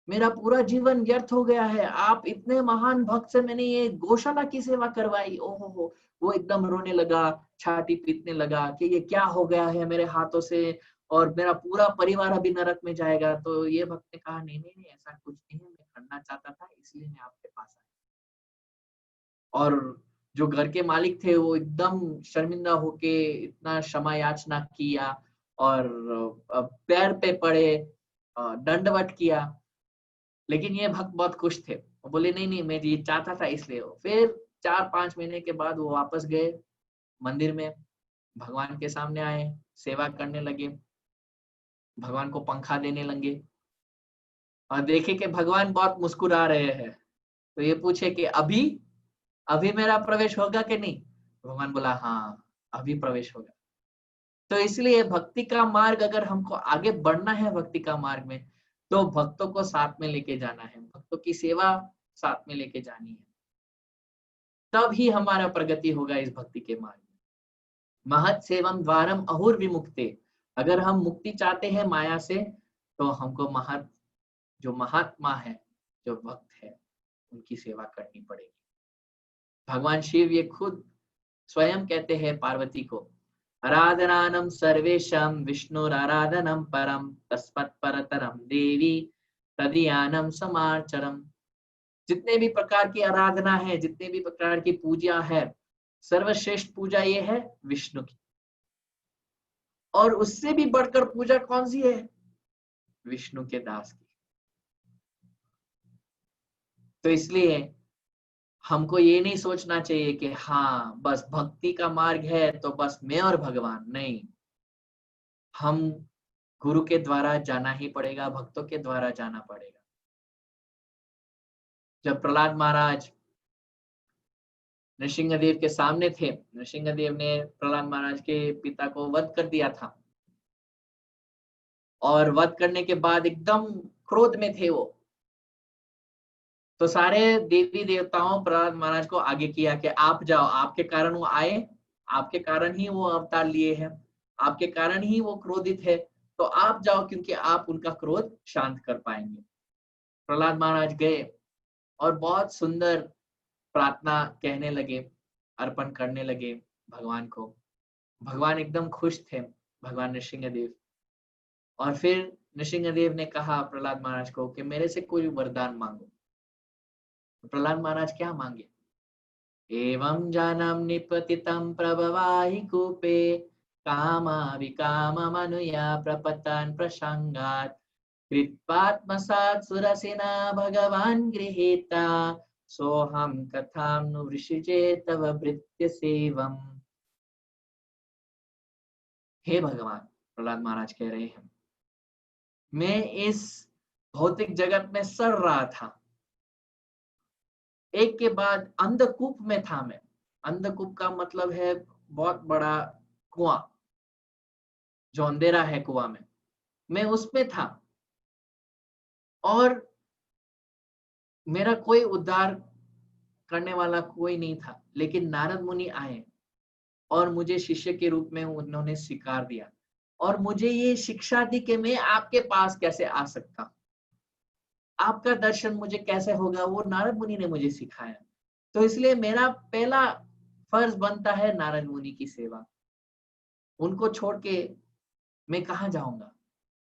मेरा पूरा जीवन व्यर्थ हो गया है, आप इतने महान भक्त से मैंने ये गौशाला की सेवा करवाई, ओहो हो। वो एकदम रोने लगा, छाती पीटने लगा कि ये क्या हो गया है मेरे हाथों से, और मेरा पूरा परिवार अभी नरक में जाएगा। तो ये भक्त ने कहा नहीं नहीं नहीं, ऐसा कुछ नहीं है, मैं करना चाहता था इसलिए मैं आपके पास आया। और जो घर के मालिक थे वो एकदम शर्मिंदा होके इतना क्षमा याचना किया, और पैर पे पड़े, दंडवत किया। लेकिन ये भक्त बहुत खुश थे, वो बोले नहीं नहीं, मैं ये चाहता था इसलिए। फिर 4-5 महीने के बाद वो वापस गए मंदिर में, भगवान के सामने आए, सेवा करने लगे, भगवान को पंखा देने लगे, और देखे कि भगवान बहुत मुस्कुरा रहे हैं। तो ये पूछे कि अभी अभी मेरा प्रवेश होगा कि नहीं? भगवान बोला हाँ, अभी प्रवेश होगा। तो इसलिए भक्ति का मार्ग, अगर हमको आगे बढ़ना है भक्ति का मार्ग में, तो भक्तों को साथ में लेके जाना है, भक्तों की सेवा साथ में लेके जानी है, तब ही हमारा प्रगति होगा इस भक्ति के मार्ग में। महत सेवम द्वारम अहुर विमुक्ते, अगर हम मुक्ति चाहते हैं माया से, तो हमको महत, जो महात्मा है, जो भक्त है, उनकी सेवा करनी पड़ेगी। भगवान शिव ये खुद स्वयं कहते हैं पार्वती को, आराधनानम सर्वेशम विष्णुराराधनम परम तस्मत् परतरम देवी तदीयानम समाचरम। जितने भी प्रकार की आराधना है, जितने भी प्रकार की पूजा है, सर्वश्रेष्ठ पूजा ये है विष्णु की। और उससे भी बढ़कर पूजा कौन सी है? विष्णु के दास की। तो इसलिए हमको ये नहीं सोचना चाहिए कि हाँ बस भक्ति का मार्ग है तो बस मैं और भगवान, नहीं, हम गुरु के द्वारा जाना ही पड़ेगा, भक्तों के द्वारा जाना पड़ेगा। जब प्रहलाद महाराज नृसिंहदेव के सामने थे, नृसिंहदेव ने प्रहलाद महाराज के पिता को वध कर दिया था, और वध करने के बाद एकदम क्रोध में थे वो। तो सारे देवी देवताओं प्रहलाद महाराज को आगे किया कि आप जाओ, आपके कारण वो आए, आपके कारण ही वो अवतार लिए हैं, आपके कारण ही वो क्रोधित है, तो आप जाओ क्योंकि आप उनका क्रोध शांत कर पाएंगे। प्रहलाद महाराज गए और बहुत सुंदर प्रार्थना कहने लगे, अर्पण करने लगे भगवान को। भगवान एकदम खुश थे, भगवान नृसिंहदेव। और फिर नृसिंहदेव ने कहा प्रहलाद महाराज को कि मेरे से कोई वरदान मांगो। तो प्रहलाद महाराज क्या मांगे? एवं जानम निपतितं प्रभवाहि कूपे कामा विकाममनुया प्रपतन् प्रसंगात् कृत्वात्मसात् सुरसिना भगवान् गृहीता सोहम कथां नु वृषिजे तव भृत्य सेवम्। हे भगवान, प्रहलाद महाराज कह रहे हैं, मैं इस भौतिक जगत में सड़ रहा था, एक के बाद अंधकूप में था मैं। अंधकूप का मतलब है बहुत बड़ा कुआं, जो अंधेरा है कुआं में, मैं उसमें था, और मेरा कोई उद्धार करने वाला कोई नहीं था। लेकिन नारद मुनि आए और मुझे शिष्य के रूप में उन्होंने स्वीकार दिया, और मुझे ये शिक्षा दी कि मैं आपके पास कैसे आ सकता हूं, आपका दर्शन मुझे कैसे होगा, वो नारद मुनि ने मुझे सिखाया। तो इसलिए मेरा पहला फर्ज बनता है नारद मुनि की सेवा। उनको छोड़ के मैं कहाँ जाऊंगा,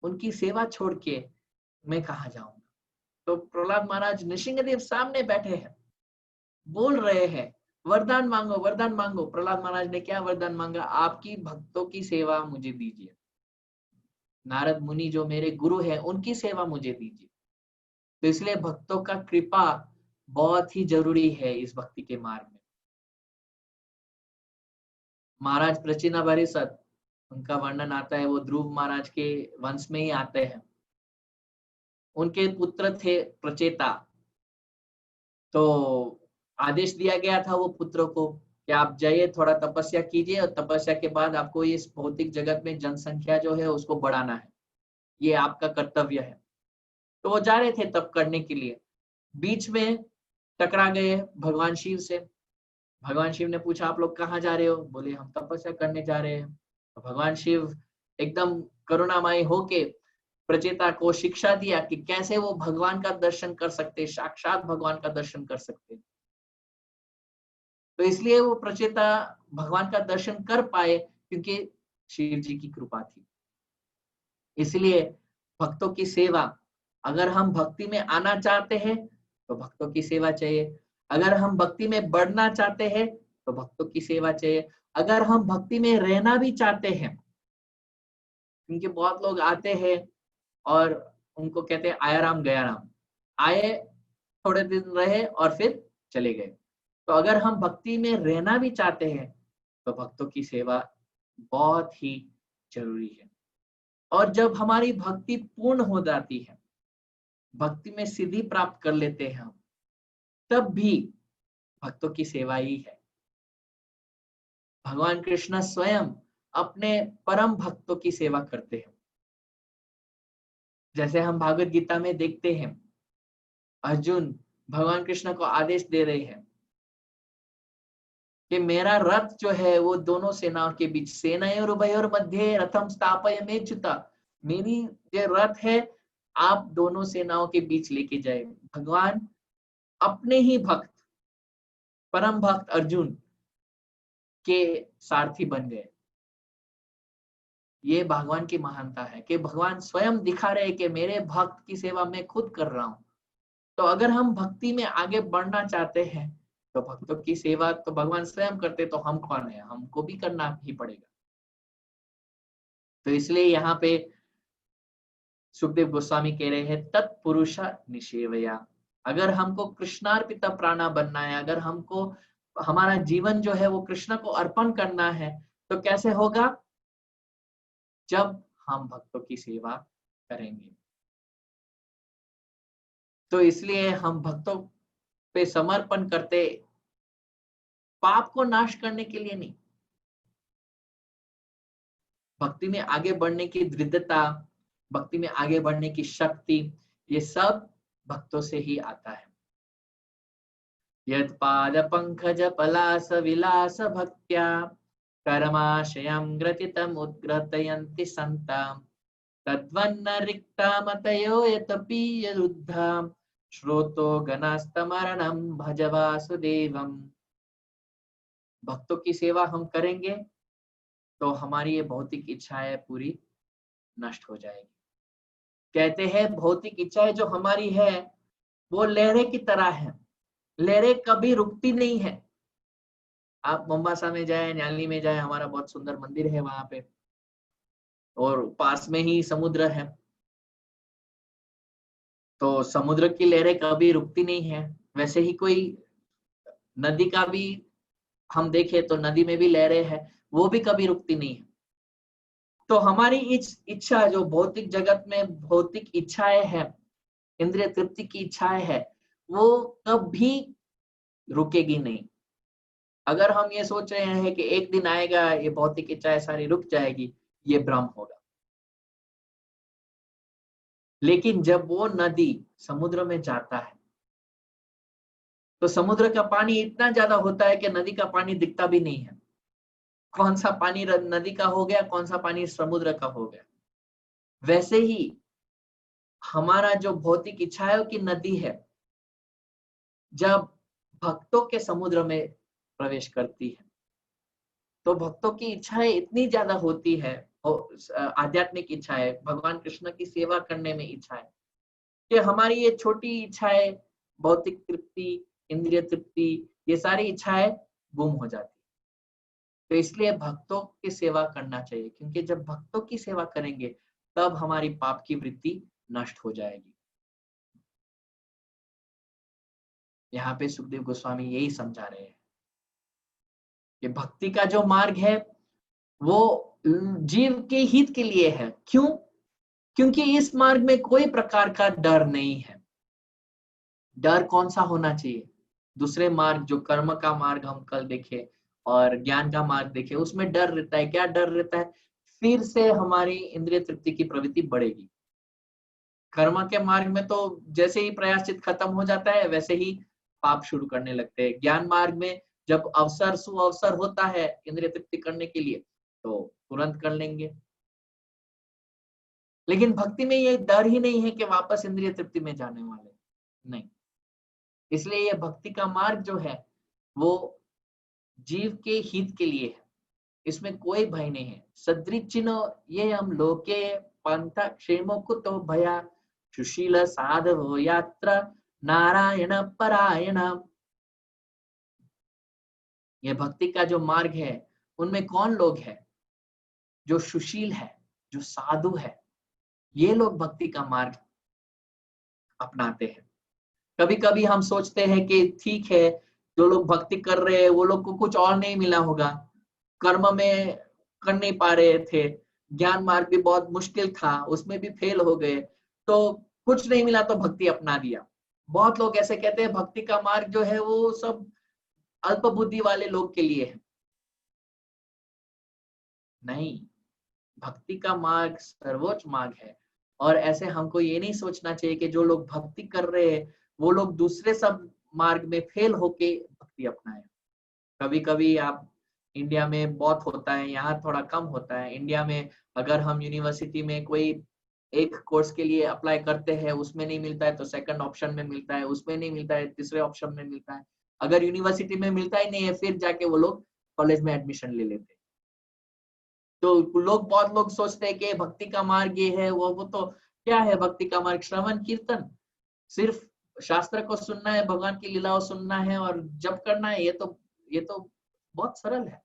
उनकी सेवा छोड़ के मैं कहाँ जाऊंगा। तो प्रहलाद महाराज नृसिंहदेव सामने बैठे हैं, बोल रहे हैं वरदान मांगो, वरदान मांगो। प्रहलाद महाराज ने क्या वरदान मांगा? आपकी भक्तों की सेवा मुझे दीजिए, नारद मुनि जो मेरे गुरु हैं उनकी सेवा मुझे दीजिए। तो इसलिए भक्तों का कृपा बहुत ही जरूरी है इस भक्ति के मार्ग में। महाराज प्रचिना परिषद, उनका वर्णन आता है, वो ध्रुव महाराज के वंश में ही आते हैं। उनके पुत्र थे प्रचेता, तो आदेश दिया गया था वो पुत्रों को कि आप जाइए थोड़ा तपस्या कीजिए, और तपस्या के बाद आपको इस भौतिक जगत में जनसंख्या जो है उसको बढ़ाना है, ये आपका कर्तव्य है। तो वो जा रहे थे तप करने के लिए। बीच में टकरा गए भगवान शिव से। भगवान शिव ने पूछा आप लोग कहाँ जा रहे हो? बोले हम तपस्या करने जा रहे हैं। तो भगवान शिव एकदम करुणामय होके प्रचेता को शिक्षा दिया कि कैसे वो भगवान का दर्शन कर सकते, साक्षात भगवान का दर्शन कर सकते। तो इसलिए वो प्रचेता भगवान का दर्शन कर पाए क्योंकि शिव जी की कृपा थी। इसलिए भक्तों की सेवा, अगर हम भक्ति में आना चाहते हैं तो भक्तों की सेवा चाहिए। अगर हम भक्ति में बढ़ना चाहते हैं तो भक्तों की सेवा चाहिए। अगर हम भक्ति में रहना भी चाहते हैं, क्योंकि बहुत लोग आते हैं और उनको कहते हैं आया राम गया राम, आए थोड़े दिन रहे और फिर चले गए। तो अगर हम भक्ति में रहना भी चाहते हैं तो भक्तों की सेवा बहुत ही जरूरी है। और जब हमारी भक्ति पूर्ण हो जाती है, भक्ति में सिद्धि प्राप्त कर लेते हैं हम, तब भी भक्तों की सेवा ही है। भगवान कृष्ण स्वयं अपने परम भक्तों की सेवा करते हैं। जैसे हम भागवत गीता में देखते हैं, अर्जुन भगवान कृष्ण को आदेश दे रहे हैं कि मेरा रथ जो है वो दोनों सेनाओं के बीच, सेनायोर उभयोर मध्य रथम स्थापयाम्यच्युत, मेरी जो रथ है आप दोनों सेनाओं के बीच लेके जाए। भगवान अपने ही भक्त, परम भक्त अर्जुन के सारथी बन गए। ये भगवान की महानता है कि भगवान स्वयं दिखा रहे कि मेरे भक्त की सेवा मैं खुद कर रहा हूं। तो अगर हम भक्ति में आगे बढ़ना चाहते हैं तो भक्तों की सेवा तो भगवान स्वयं करते, तो हम कौन है, हमको भी करना ही पड़ेगा। तो इसलिए यहाँ पे सुखदेव गोस्वामी कह रहे हैं तत्पुरुष निषेवया। अगर हमको कृष्णार्पित प्राणा बनना है, अगर हमको हमारा जीवन जो है वो कृष्ण को अर्पण करना है, तो कैसे होगा? जब हम भक्तों की सेवा करेंगे। तो इसलिए हम भक्तों पे समर्पण करते पाप को नाश करने के लिए नहीं, भक्ति में आगे बढ़ने की दृढ़ता, भक्ति में आगे बढ़ने की शक्ति, ये सब भक्तों से ही आता है। यत् पाद पंकज पलास विलास भक्त्या कर्माशयं ग्रथितम् उद्घ्रतयन्ति सन्ताम् तद्वन्न रिक्ता मतयो यतपि यदुद्धाम श्रोतो गणास्तमरणं भज वासुदेवम्। भक्तों की सेवा हम करेंगे तो हमारी ये भौतिक इच्छाएं पूरी नष्ट हो जाएगी। कहते हैं भौतिक इच्छाएं जो हमारी है वो लहरें की तरह है, लहरें कभी रुकती नहीं है। आप मोम्बासा में जाए, न्याली में जाए, हमारा बहुत सुंदर मंदिर है वहां पे, और पास में ही समुद्र है। तो समुद्र की लहरें कभी रुकती नहीं है। वैसे ही कोई नदी का भी हम देखें तो नदी में भी लहरें हैं, वो भी कभी रुकती नहीं है। तो हमारी इच्छा जो भौतिक जगत में भौतिक इच्छाएं हैं, इंद्रिय तृप्ति की इच्छाएं है, वो कभी रुकेगी नहीं। अगर हम ये सोच रहे हैं कि एक दिन आएगा ये भौतिक इच्छाएं सारी रुक जाएगी, ये भ्रम होगा। लेकिन जब वो नदी समुद्र में जाता है तो समुद्र का पानी इतना ज्यादा होता है कि नदी का पानी दिखता भी नहीं है। कौन सा पानी नदी का हो गया, कौन सा पानी समुद्र का हो गया। वैसे ही हमारा जो भौतिक इच्छाओं की नदी है, जब भक्तों के समुद्र में प्रवेश करती है तो भक्तों की इच्छाएं इतनी ज्यादा होती है, आध्यात्मिक इच्छाएं, भगवान कृष्ण की सेवा करने में इच्छाएं, कि हमारी ये छोटी इच्छाएं, भौतिक तृप्ति, इंद्रिय तृप्ति, ये सारी इच्छाएं गुम हो जाती। तो इसलिए भक्तों की सेवा करना चाहिए, क्योंकि जब भक्तों की सेवा करेंगे तब हमारी पाप की वृत्ति नष्ट हो जाएगी। यहाँ पे सुखदेव गोस्वामी यही समझा रहे हैं कि भक्ति का जो मार्ग है वो जीव के हित के लिए है। क्यों? क्योंकि इस मार्ग में कोई प्रकार का डर नहीं है। डर कौन सा होना चाहिए? दूसरे मार्ग जो कर्म का मार्ग हम कल देखे और ज्ञान का मार्ग देखे, उसमें डर रहता है। क्या डर रहता है? फिर से हमारी इंद्रिय तृप्ति की प्रवृत्ति बढ़ेगी। कर्म के मार्ग में तो जैसे ही प्रायश्चित खत्म हो जाता है वैसे ही पाप शुरू करने लगते हैं। ज्ञान मार्ग में जब अवसर सुअवसर होता है इंद्रिय तृप्ति करने के लिए तो तुरंत कर लेंगे, लेकिन भक्ति में ये डर ही नहीं है कि वापस इंद्रिय तृप्ति में जाने वाले, नहीं। इसलिए ये भक्ति का मार्ग जो है वो जीव के हित के लिए है, इसमें कोई भय नहीं है। सदृचिनो ये हम लोके पंथ क्षेमो कुतो भया सुशील साधवो यात्र नारायण परायण। ये भक्ति का जो मार्ग है उनमें कौन लोग हैं? जो सुशील है, जो साधु है, ये लोग भक्ति का मार्ग अपनाते हैं। कभी कभी हम सोचते हैं कि ठीक है, जो लोग भक्ति कर रहे हैं वो लोग को कुछ और नहीं मिला होगा, कर्म में कर नहीं पा रहे थे, ज्ञान मार्ग भी बहुत मुश्किल था उसमें भी फेल हो गए, तो कुछ नहीं मिला तो भक्ति अपना दिया। बहुत लोग ऐसे कहते हैं भक्ति का मार्ग जो है वो सब अल्प बुद्धि वाले लोग के लिए है। नहीं, भक्ति का मार्ग सर्वोच्च मार्ग है। और ऐसे हमको ये नहीं सोचना चाहिए कि जो लोग भक्ति कर रहे हैं वो लोग दूसरे सब मार्ग में फेल होके भक्ति अपनाए। कभी कभी आप इंडिया में बहुत होता है, यहाँ थोड़ा कम होता है। इंडिया में अगर हम यूनिवर्सिटी में कोई एक कोर्स के लिए अप्लाई करते हैं, उसमें नहीं मिलता है तो सेकंड ऑप्शन में मिलता है, उसमें नहीं मिलता है तीसरे ऑप्शन में मिलता है, अगर यूनिवर्सिटी में मिलता ही नहीं है फिर जाके वो लोग कॉलेज में एडमिशन ले लेते हैं। तो लोग बहुत लोग सोचते हैं कि भक्ति का मार्ग ये है, वो तो क्या है भक्ति का मार्ग? श्रवण कीर्तन, सिर्फ शास्त्र को सुनना है, भगवान की लीलाओं सुनना है और जप करना है, ये तो बहुत सरल है।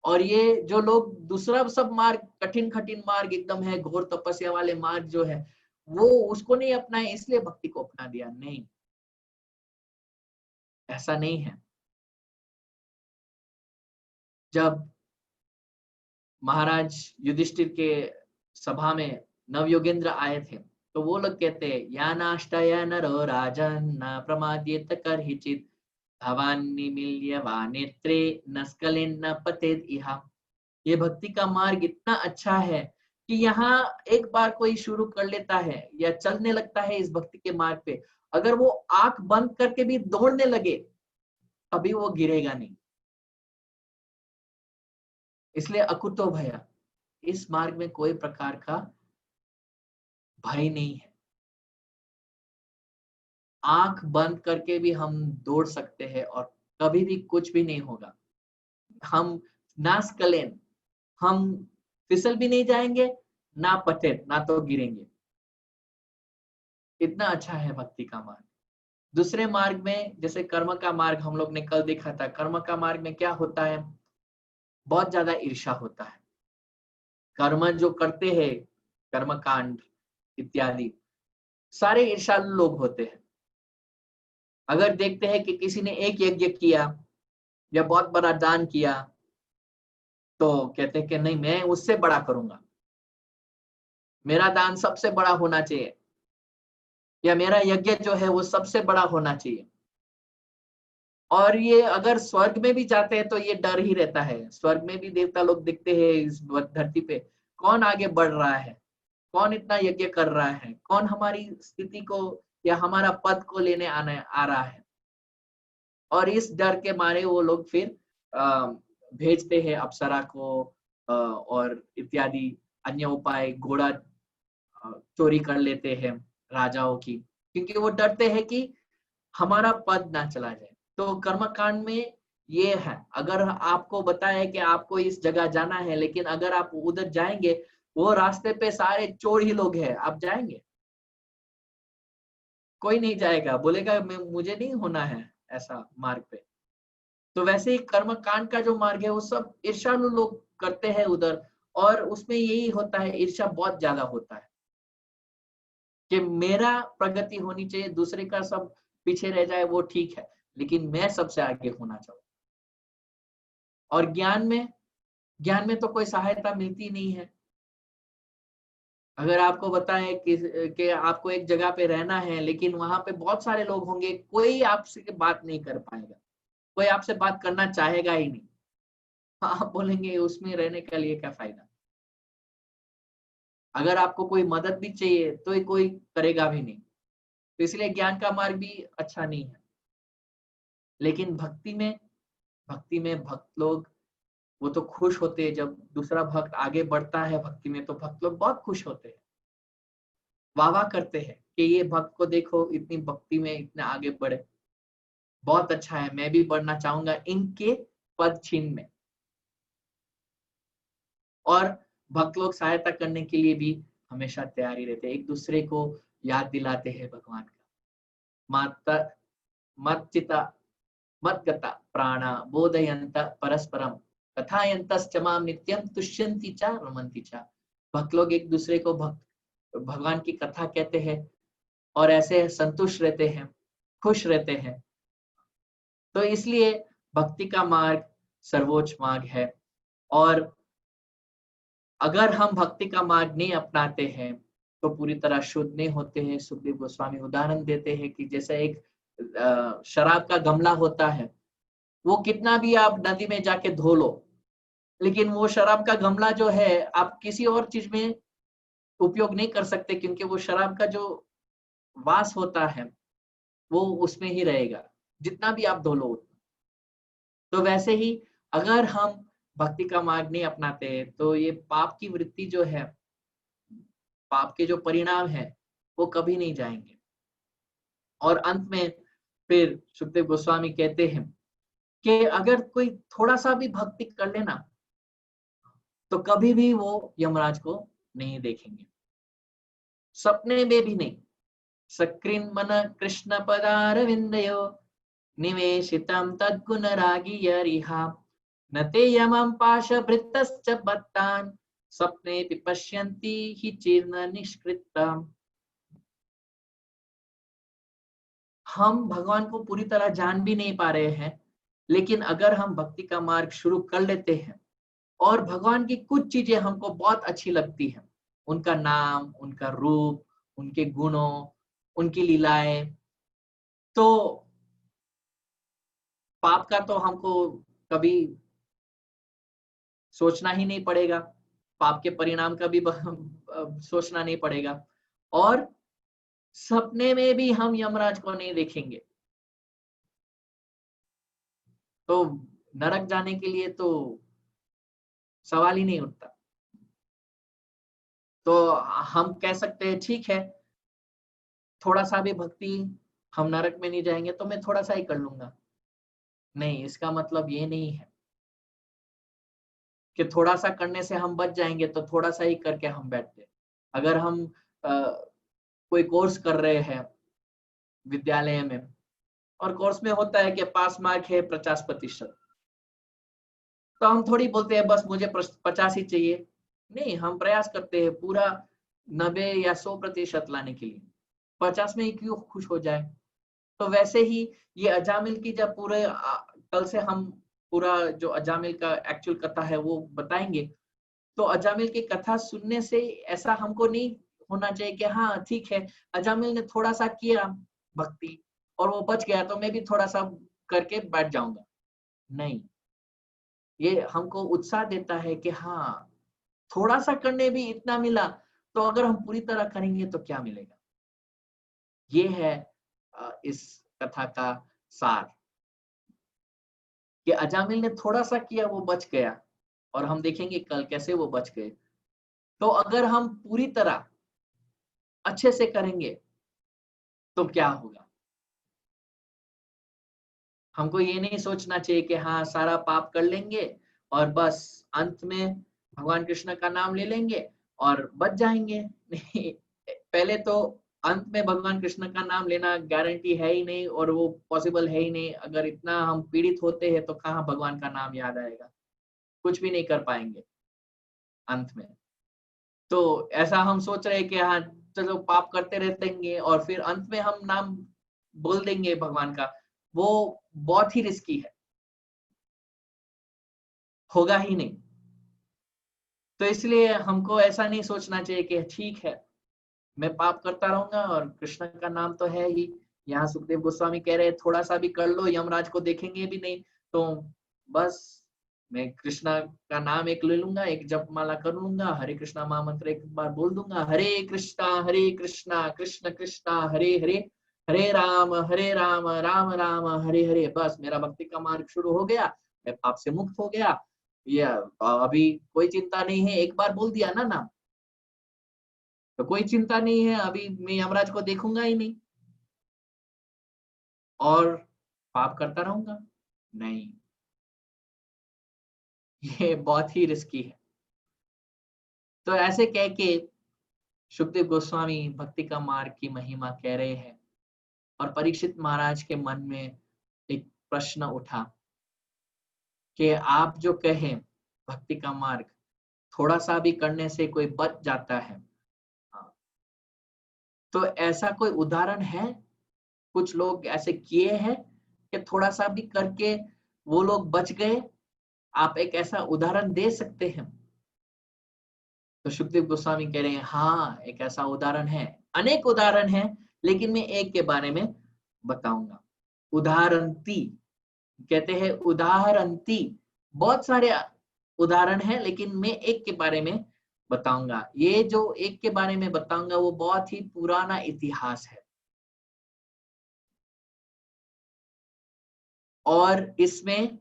और ये जो लोग दूसरा सब मार्ग, कठिन कठिन मार्ग एकदम है, घोर तपस्या वाले मार्ग जो है, वो उसको नहीं अपनाए इसलिए भक्ति को अपना दिया, नहीं, ऐसा नहीं है। जब महाराज युधिष्ठिर के सभा में नवयोगेंद्र आए थे तो वो लोग कहते हैं यानाष्टय नरो राजन न प्रमाद्येत कर्हिचित् भवान् निमील्य नेत्रे न स्खलेन न पतेत् इहा। ये भक्ति का मार्ग इतना अच्छा है कि यहाँ एक बार कोई शुरू कर लेता है या चलने लगता है इस भक्ति के मार्ग पे, अगर वो आंख बंद करके भी दौड़ने लगे अभी वो गिरेगा नहीं। इसलिए अकुतो भया, इस मार्ग में कोई प्रकार का भय नहीं है। आंख बंद करके भी हम दौड़ सकते हैं और कभी भी कुछ भी नहीं होगा। हम ना स्खलेन, हम फिसल भी नहीं जाएंगे, ना पतित, ना तो गिरेंगे। इतना अच्छा है भक्ति का मार्ग। दूसरे मार्ग में जैसे कर्म का मार्ग हम लोग ने कल देखा था, कर्म का मार्ग में क्या होता है? बहुत ज्यादा ईर्ष्या होता है। कर्म जो करते हैं, कर्म कांड इत्यादि, सारे ईर्ष्यालु लोग होते हैं। अगर देखते हैं कि किसी ने एक यज्ञ किया या बहुत बड़ा दान किया तो कहते हैं कि नहीं, मैं उससे बड़ा करूंगा, मेरा दान सबसे बड़ा होना चाहिए, या मेरा यज्ञ जो है वो सबसे बड़ा होना चाहिए। और ये अगर स्वर्ग में भी जाते हैं तो ये डर ही रहता है। स्वर्ग में भी देवता लोग दिखते हैं इस धरती पे, कौन आगे बढ़ रहा है, कौन इतना यज्ञ कर रहा है, कौन हमारी स्थिति को या हमारा पद को लेने आने आ रहा है। और इस डर के मारे वो लोग फिर भेजते हैं अप्सरा को और इत्यादि अन्य उपाय, घोड़ा चोरी कर लेते हैं राजाओं की, क्योंकि वो डरते हैं कि हमारा पद ना चला जाए। तो कर्मकांड में ये है, अगर आपको बताया कि आपको इस जगह जाना है लेकिन अगर आप उधर जाएंगे वो रास्ते पे सारे चोर ही लोग हैं, आप जाएंगे? कोई नहीं जाएगा, बोलेगा मुझे नहीं होना है ऐसा मार्ग पे। तो वैसे ही कर्म कांड का जो मार्ग है वो सब ईर्ष्यालु लोग करते हैं उधर, और उसमें यही होता है, ईर्ष्या बहुत ज्यादा होता है कि मेरा प्रगति होनी चाहिए, दूसरे का सब पीछे रह जाए वो ठीक है, लेकिन मैं सबसे आगे होना चाहूँ। और ज्ञान में तो कोई सहायता मिलती नहीं है। अगर आपको बताएं कि आपको एक जगह पे रहना है लेकिन वहां पे बहुत सारे लोग होंगे, कोई आपसे बात नहीं कर पाएगा, कोई आपसे बात करना चाहेगा ही नहीं। आप बोलेंगे उसमें रहने के लिए क्या फायदा। अगर आपको कोई मदद भी चाहिए तो कोई करेगा भी नहीं, तो इसलिए ज्ञान का मार्ग भी अच्छा नहीं है। लेकिन भक्ति में भक्त लोग वो तो खुश होते हैं, जब दूसरा भक्त आगे बढ़ता है भक्ति में तो भक्त लोग बहुत खुश होते हैं, वाह वाह करते हैं कि ये भक्त को देखो इतनी भक्ति में इतने आगे बढ़े, बहुत अच्छा है, मैं भी बढ़ना चाहूंगा इनके पद चिन्ह में। और भक्त लोग सहायता करने के लिए भी हमेशा तैयारी रहते हैं, एक दूसरे को याद दिलाते हैं भगवान का। माता मच्चिता मद्गता प्राणा बोधयन्त परस्परम कथायन्तश्च मां नित्यं तुष्यन्ति च रमन्ति च। भक्त लोग एक दूसरे को भगवान की कथा कहते हैं और ऐसे संतुष्ट रहते हैं, खुश रहते हैं। तो इसलिए भक्ति का मार्ग सर्वोच्च मार्ग है। और अगर हम भक्ति का मार्ग नहीं अपनाते हैं तो पूरी तरह शुद्ध नहीं होते हैं। सुखदेव गोस्वामी उदाहरण देते हैं कि जैसे एक शराब का गमला होता है, वो कितना भी आप नदी में जाके धो लो, लेकिन वो शराब का गमला जो है आप किसी और चीज में उपयोग नहीं कर सकते, क्योंकि वो शराब का जो वास होता है वो उसमें ही रहेगा, जितना भी आप धो लो उतना। तो वैसे ही अगर हम भक्ति का मार्ग नहीं अपनाते तो ये पाप की वृत्ति जो है, पाप के जो परिणाम है वो कभी नहीं जाएंगे। और अंत में फिर सुखदेव गोस्वामी कहते हैं कि अगर कोई थोड़ा सा भी भक्ति कर लेना तो कभी भी वो यमराज को नहीं देखेंगे, सपने में भी नहीं। सकृन मन कृष्ण पदारविंदयो निवेशितं तद्गुण रागी यरिहा न ते यमं पाशभृतश्च बत्तान् सपने पश्यन्ति हि चीर्ण निष्कृतम्। हम भगवान को पूरी तरह जान भी नहीं पा रहे हैं, लेकिन अगर हम भक्ति का मार्ग शुरू कर लेते हैं और भगवान की कुछ चीजें हमको बहुत अच्छी लगती हैं, उनका नाम, उनका रूप, उनके गुणों, उनकी लीलाएं, तो पाप का तो हमको कभी सोचना ही नहीं पड़ेगा, पाप के परिणाम का भी सोचना नहीं पड़ेगा। और सपने में भी हम यमराज को नहीं देखेंगे। तो नरक जाने के लिए तो सवाल ही नहीं उठता। तो हम कह सकते हैं ठीक है, थोड़ा सा भी भक्ति, हम नरक में नहीं जाएंगे तो मैं थोड़ा सा ही कर लूंगा। नहीं, इसका मतलब ये नहीं है कि थोड़ा सा करने से हम बच जाएंगे तो थोड़ा सा ही करके हम बैठते। अगर हम कोई कोर्स कर रहे हैं विद्यालय में और कोर्स में होता है कि पास मार्क है 50%, तो हम थोड़ी बोलते हैं बस मुझे 50 ही चाहिए। नहीं, हम प्रयास करते हैं पूरा 90 या 100% लाने के लिए, 50 में ही क्यों खुश हो जाए। तो वैसे ही ये अजामिल की जब पूरे कल से हम पूरा जो अजामिल का एक्चुअल कथा है वो बताएंगे, तो अजामिल की कथा सुनने से ऐसा हमको नहीं होना चाहिए कि हाँ ठीक है, अजामिल ने थोड़ा सा किया भक्ति और वो बच गया तो मैं भी थोड़ा सा करके बैठ जाऊंगा। नहीं, ये हमको उत्साह देता है कि हाँ थोड़ा सा करने भी इतना मिला, तो अगर हम पूरी तरह करेंगे तो क्या मिलेगा। ये है इस कथा का सार कि अजामिल ने थोड़ा सा किया, वो बच गया, और हम देखेंगे कल कैसे वो बच गए। तो अगर हम पूरी तरह अच्छे से करेंगे तो क्या होगा। हमको ये नहीं सोचना चाहिए कि हाँ सारा पाप कर लेंगे और बस अंत में भगवान कृष्ण का नाम ले लेंगे और बच जाएंगे। नहीं, पहले तो अंत में भगवान कृष्ण का नाम लेना गारंटी है ही नहीं और वो पॉसिबल है ही नहीं। अगर इतना हम पीड़ित होते हैं तो कहाँ भगवान का नाम याद आएगा, कुछ भी नहीं कर पाएंगे अंत में। तो ऐसा हम सोच रहे हैं कि हाँ चलो पाप करते रहेंगे और फिर अंत में हम नाम बोल देंगे भगवान का, वो बहुत ही रिस्की है, होगा ही नहीं। तो इसलिए हमको ऐसा नहीं सोचना चाहिए कि ठीक है मैं पाप करता रहूंगा और कृष्ण का नाम तो है ही। यहाँ सुखदेव गोस्वामी कह रहे हैं थोड़ा सा भी कर लो यमराज को देखेंगे भी नहीं, तो बस मैं कृष्णा का नाम एक ले लूंगा, एक जप माला कर लूंगा, हरे कृष्णा महामंत्र एक बार बोल दूंगा, हरे कृष्णा कृष्ण कृष्णा हरे हरे, हरे राम राम राम हरे हरे, बस मेरा भक्ति का मार्ग शुरू हो गया, मैं पाप से मुक्त हो गया। ये अभी कोई चिंता नहीं है, एक बार बोल दिया ना नाम, तो कोई चिंता नहीं है, अभी मैं यमराज को देखूंगा ही नहीं और पाप करता रहूंगा। नहीं, ये बहुत ही रिस्की है। तो ऐसे कह के सुखदेव गोस्वामी भक्ति का मार्ग की महिमा कह रहे हैं, और परीक्षित महाराज के मन में एक प्रश्न उठा कि आप जो कहें भक्ति का मार्ग थोड़ा सा भी करने से कोई बच जाता है, हाँ, तो ऐसा कोई उदाहरण है? कुछ लोग ऐसे किए हैं कि थोड़ा सा भी करके वो लोग बच गए? आप एक ऐसा उदाहरण दे सकते हैं? तो सुखदेव गोस्वामी कह रहे हैं हाँ, एक ऐसा उदाहरण है, अनेक उदाहरण है, लेकिन मैं एक के बारे में बताऊंगा। उदाहरणती कहते हैं, उदाहरणती बहुत सारे उदाहरण है, लेकिन मैं एक के बारे में बताऊंगा। ये जो एक के बारे में बताऊंगा वो बहुत ही पुराना इतिहास है, और इसमें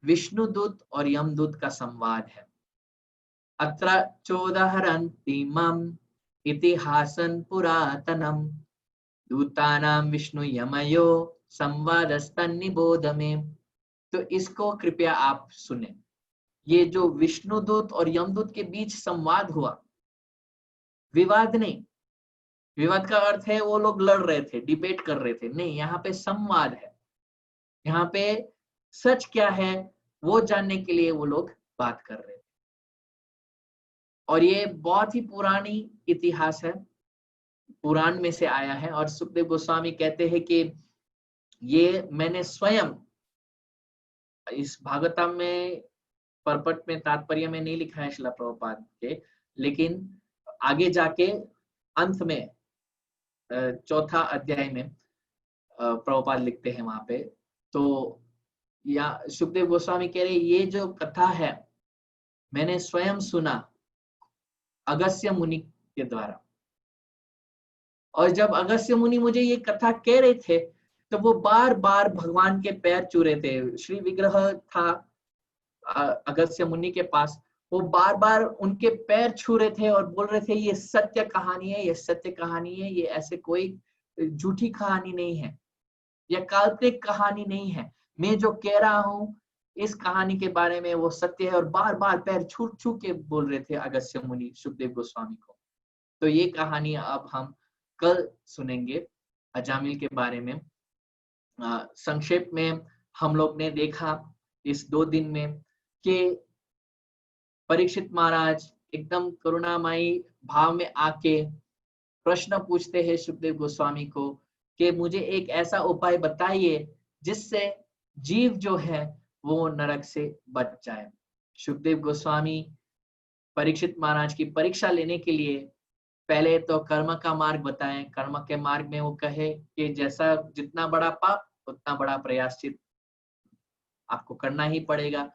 विष्णुदूत और यमदूत का संवाद है। अत्र चोदाहरन्तीमम् इतिहासं पुरातनम् दूतानां विष्णु यमयो संवादस्तन्निबोध मे। तो इसको कृपया आप सुने। ये जो विष्णुदूत और यमदूत के बीच संवाद हुआ, विवाद नहीं, विवाद का अर्थ है वो लोग लड़ रहे थे, डिबेट कर रहे थे, नहीं, यहाँ पे संवाद है। यहाँ पे सच क्या है वो जानने के लिए वो लोग बात कर रहे थे, और ये बहुत ही पुरानी इतिहास है, पुराण में से आया है। और सुखदेव गोस्वामी कहते हैं कि ये मैंने स्वयं इस भागवतम में परपट में तात्पर्य में नहीं लिखा है शिला प्रभुपाद के, लेकिन आगे जाके अंत में चौथा अध्याय में प्रभुपाद लिखते हैं वहां पे। तो या सुखदेव गोस्वामी कह रहे ये जो कथा है मैंने स्वयं सुना अगस्त्य मुनि के द्वारा, और जब अगस्त्य मुनि मुझे ये कथा कह रहे थे तो वो बार बार भगवान के पैर छू रहे थे। श्री विग्रह था अगस्त्य मुनि के पास, वो बार बार उनके पैर छू रहे थे और बोल रहे थे ये सत्य कहानी है, ये सत्य कहानी है, ये ऐसे कोई झूठी कहानी नहीं है, यह काल्पनिक कहानी नहीं है, मैं जो कह रहा हूँ इस कहानी के बारे में वो सत्य है। और बार बार पैर छू छू के बोल रहे थे अगस्त्य मुनि सुखदेव गोस्वामी को। तो ये कहानी अब हम कल सुनेंगे अजामिल के बारे में। संक्षेप में हम लोग ने देखा इस 2 दिन में कि परीक्षित महाराज एकदम करुणामयी भाव में आके प्रश्न पूछते हैं सुखदेव गोस्वामी को कि मुझे एक ऐसा उपाय बताइए जिससे जीव जो है वो नरक से बच जाए। सुखदेव गोस्वामी परीक्षित महाराज की परीक्षा लेने के लिए पहले तो कर्म का मार्ग बताएं। कर्म के मार्ग में वो कहे कि जैसा जितना बड़ा पाप उतना बड़ा प्रायश्चित आपको करना ही पड़ेगा।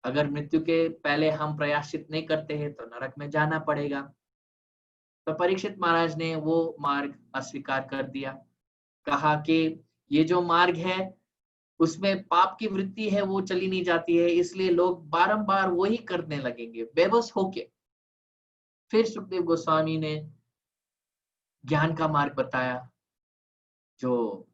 अगर मृत्यु के पहले हम प्रायश्चित नहीं करते हैं तो नरक में जाना पड़ेगा। तो परीक्षित महाराज ने वो मार्ग अस्वीकार कर दिया, कहा कि ये जो मार्ग है उसमें पाप की वृत्ति है वो चली नहीं जाती है, इसलिए लोग बारंबार वही करने लगेंगे बेबस होके। फिर सुखदेव गोस्वामी ने ज्ञान का मार्ग बताया। जो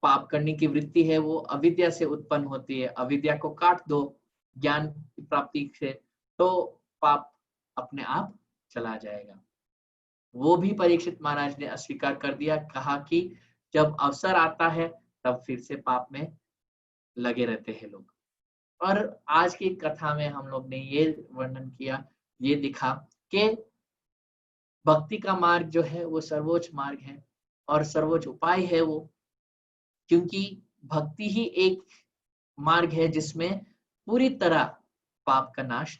पाप करने की वृत्ति है वो अविद्या से उत्पन्न होती है, अविद्या को काट दो ज्ञान की प्राप्ति से, तो पाप अपने आप चला जाएगा। वो भी परीक्षित महाराज ने अस्वीकार कर दिया, कहा कि जब अवसर आता है तब फिर से पाप में लगे रहते हैं लोग। और आज की कथा में हम लोग ने ये वर्णन किया, ये दिखा कि भक्ति का मार्ग जो है वो सर्वोच्च मार्ग है और सर्वोच्च उपाय है वो, क्योंकि भक्ति ही एक मार्ग है जिसमें पूरी तरह पाप का नाश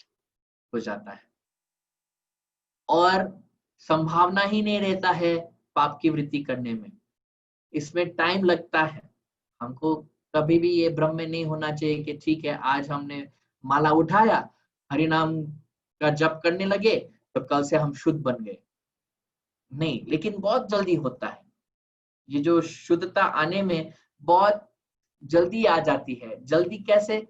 हो जाता है और संभावना ही नहीं रहता है पाप की वृत्ति करने में। इसमें टाइम लगता है। हमको कभी भी ये भ्रम में नहीं होना चाहिए कि ठीक है आज हमने माला उठाया, हरि नाम का जप करने लगे तो कल से हम शुद्ध बन गए। नहीं, लेकिन बहुत जल्दी होता है। ये जो शुद्धता आने में बहुत जल्दी आ जाती है। जल्दी कैसे?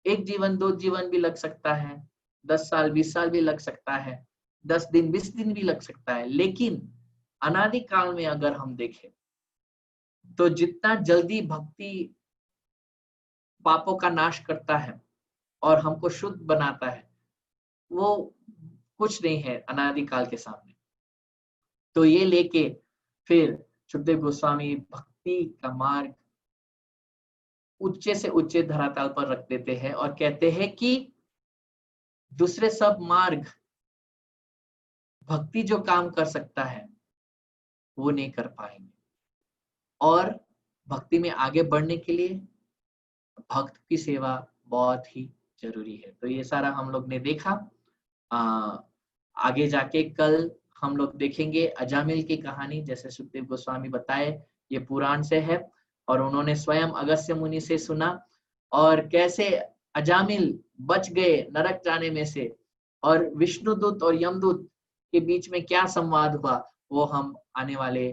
1 जीवन, 2 जीवन भी लग सकता है, 10 साल, 20 साल भी लग सकता है, 10 दिन, 20 दिन भी लग सकता है। लेकिन अनादि काल में अगर हम देखें, तो जितना जल्दी भक्ति पापों का नाश करता है और हमको शुद्ध बनाता है, वो कुछ नहीं है अनादि काल के सामने। तो ये लेके फिर सुखदेव गोस्वामी भक्ति का मार्ग ऊंचे से ऊंचे धरातल पर रख देते हैं और कहते हैं कि दूसरे सब मार्ग भक्ति जो काम कर सकता है वो नहीं कर पाएंगे। और भक्ति में आगे बढ़ने के लिए भक्त की सेवा बहुत ही जरूरी है। तो ये सारा हम लोग ने देखा। आगे जाके कल हम लोग देखेंगे अजामिल की कहानी। जैसे सुखदेव गोस्वामी बताए, ये पुराण से है और उन्होंने स्वयं अगस्त्य मुनि से सुना और कैसे अजामिल बच गए नरक जाने में से, और विष्णुदूत और यमदूत के बीच में क्या संवाद हुआ, वो हम आने वाले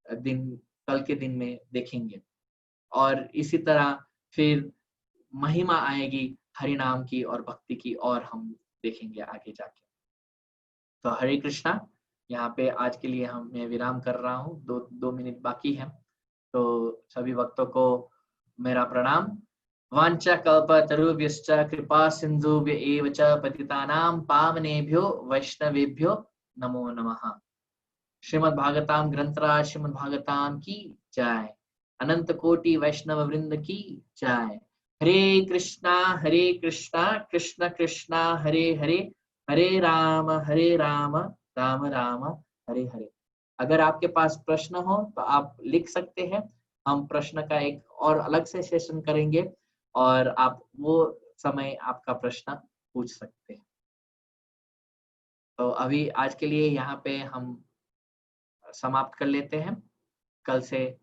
दिन, कल के दिन में देखेंगे। और इसी तरह फिर महिमा आएगी हरि नाम की और भक्ति की, और हम देखेंगे आगे जाके। तो हरे कृष्णा। यहाँ पे आज के लिए मैं विराम कर रहा हूँ, 2 मिनट बाकी है। तो सभी भक्तों को मेरा प्रणाम। वांछा कल्पतरुभ्यश्च कृपा सिंधुभ्य एव च पतितानां पावनेभ्यो वैष्णवेभ्यो नमो नमः। श्रीमद् भागवतम ग्रंथराज श्रीमद् भागवतम की जय। अनंत कोटि वैष्णव वृंद की जय। हरे कृष्णा कृष्ण कृष्णा हरे हरे, हरे राम राम राम हरे हरे। अगर आपके पास प्रश्न हो तो आप लिख सकते हैं। हम प्रश्न का एक और अलग से सेशन करेंगे और आप वो समय आपका प्रश्न पूछ सकते हैं। तो अभी आज के लिए यहाँ पे हम समाप्त कर लेते हैं। कल से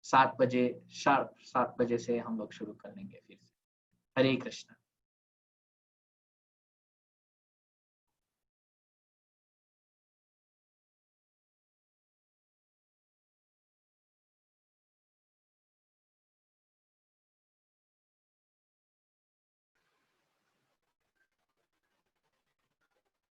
7 बजे, शार्प 7 बजे से हम लोग शुरू कर लेंगे फिर से। हरे कृष्ण।